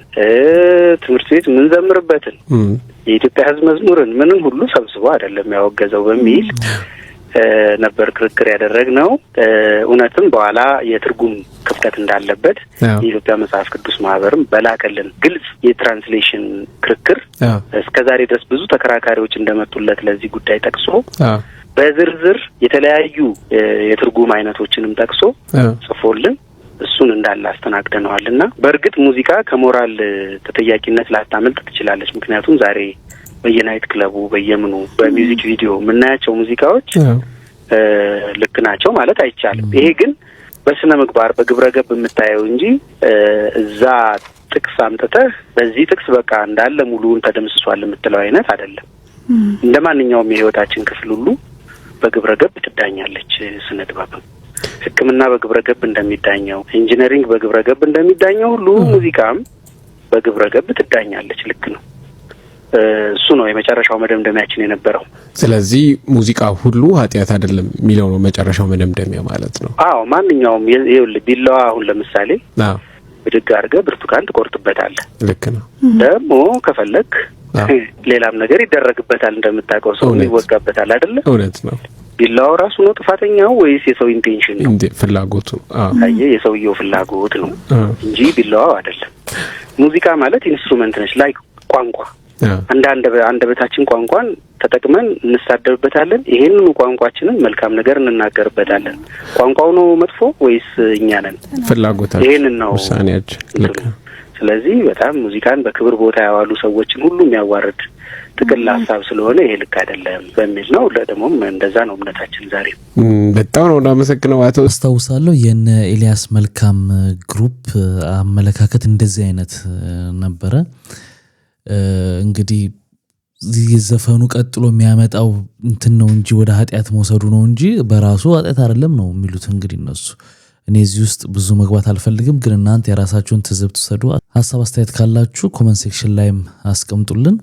ትምህርት ቤት የምንዘምርበትን የኢትዮጵያ ሕዝብ መዝሙርን ምንም ሁሉ ሰብስቦ አይደለም ያወገዘው በሚል ነበር ክርክር ያደረግነው። እውነትም በኋላ የትርጉም ክፍተት እንዳለበት የኢትዮጵያ መጽሐፍ ቅዱስ ማህበርም በላከልን ግልጽ የትራንስሌሽን ክርክር እስከዛሬ ድረስ ብዙ ተከራካሪዎች እንደመጡለት ለዚህ ጉዳይ ጠቅሶ በዝርዝር የተለያዩ የትርጉም አይነቶችንም ጠቅሶ ጽፎልን እሱን እንዳለ አስተናግደነዋልና በእርግጥ ሙዚቃ ከሞራል ተጠያቂነት ላታመልጥ ትችላለች። ምክንያቱም ዛሬ በየናይት ክለቡ በየምኑ በሚውዚክ ቪዲዮ የምናያቸው ሙዚቃዎች ልክ ናቸው ማለት አይቻልም። ይሄ ግን በስነ ምግባር በግብረ ገብ የምታየው እንጂ እዛ ጥቅስ አምጥተህ በዚህ ጥቅስ በቃ እንዳለ ሙሉውን ተደምስሷል የምትለው አይነት አይደለም። እንደማንኛውም የህይወታችን ክፍል ሁሉ በግብረ ገብ ትዳኛለች። ስነ ጥበብም ሕክምና በግብረ ገብ እንደሚዳኘው፣ ኢንጂነሪንግ በግብረ ገብ እንደሚዳኘው ሁሉ ሙዚቃም በግብረ ገብ ትዳኛለች። ልክ ነው። እሱ ነው የመጨረሻው መደምደሚያችን የነበረው። ስለዚህ ሙዚቃ ሁሉ ኃጢአት አይደለም የሚለው ነው መጨረሻው መደምደሚያ ማለት ነው። አዎ ማንኛውም ይኸውልህ ቢላዋ አሁን ለምሳሌ ብድግ አድርገህ ብርቱካን ትቆርጥበታለህ። ልክ ነው። ደግሞ ከፈለክ ሌላም ነገር ይደረግበታል። እንደምታውቀው ሰው ይወጋበታል አይደለ? እውነት ነው። ቢላዋው ራሱ ነው ጥፋተኛው ወይስ የሰው ኢንቴንሽን ነው? ፍላጎቱ አየህ፣ የሰውየው ፍላጎት ነው እንጂ ቢላዋው አይደለም። ሙዚቃ ማለት ኢንስትሩመንት ነች፣ ላይ ቋንቋ አንደበታችን ቋንቋን ተጠቅመን እንሳደብበታለን። ይሄንን ቋንቋችንን መልካም ነገር እንናገርበታለን። ቋንቋው ነው መጥፎ ወይስ እኛ ነን? ፍላጎታችን፣ ይሄንን ነው ውሳኔያችን። ልክ። ስለዚህ በጣም ሙዚቃን በክብር ቦታ ያዋሉ ሰዎችን ሁሉ የሚያዋርድ ጥቅል ሀሳብ ስለሆነ ይሄ ልክ አይደለም በሚል ነው። ደግሞም እንደዛ ነው እምነታችን ዛሬ። በጣም ነው እናመሰግነው አቶ። አስታውሳለሁ የነ ኤልያስ መልካም ግሩፕ አመለካከት እንደዚህ አይነት ነበረ። እንግዲህ የዘፈኑ ቀጥሎ የሚያመጣው እንትን ነው እንጂ ወደ ኃጢአት መውሰዱ ነው እንጂ በራሱ ኃጢአት አይደለም ነው የሚሉት። እንግዲህ እነሱ እኔ እዚህ ውስጥ ብዙ መግባት አልፈልግም፣ ግን እናንተ የራሳችሁን ትዝብት ውሰዱ። ሀሳብ አስተያየት ካላችሁ ኮመንት ሴክሽን ላይም አስቀምጡልን።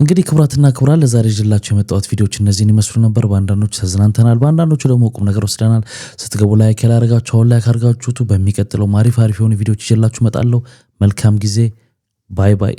እንግዲህ ክቡራትና ክቡራን ለዛሬ ይዤላችሁ የመጣሁት ቪዲዮዎች እነዚህን ይመስሉ ነበር። በአንዳንዶቹ ተዝናንተናል፣ በአንዳንዶቹ ደግሞ ቁም ነገር ወስደናል። ስትገቡ ላይክ ያላረጋችሁ አሁን ላይክ አድርጋችሁት በሚቀጥለው አሪፍ የሆኑ ቪዲዮዎች ይዤላችሁ እመጣለሁ። መልካም ጊዜ። ባይ ባይ።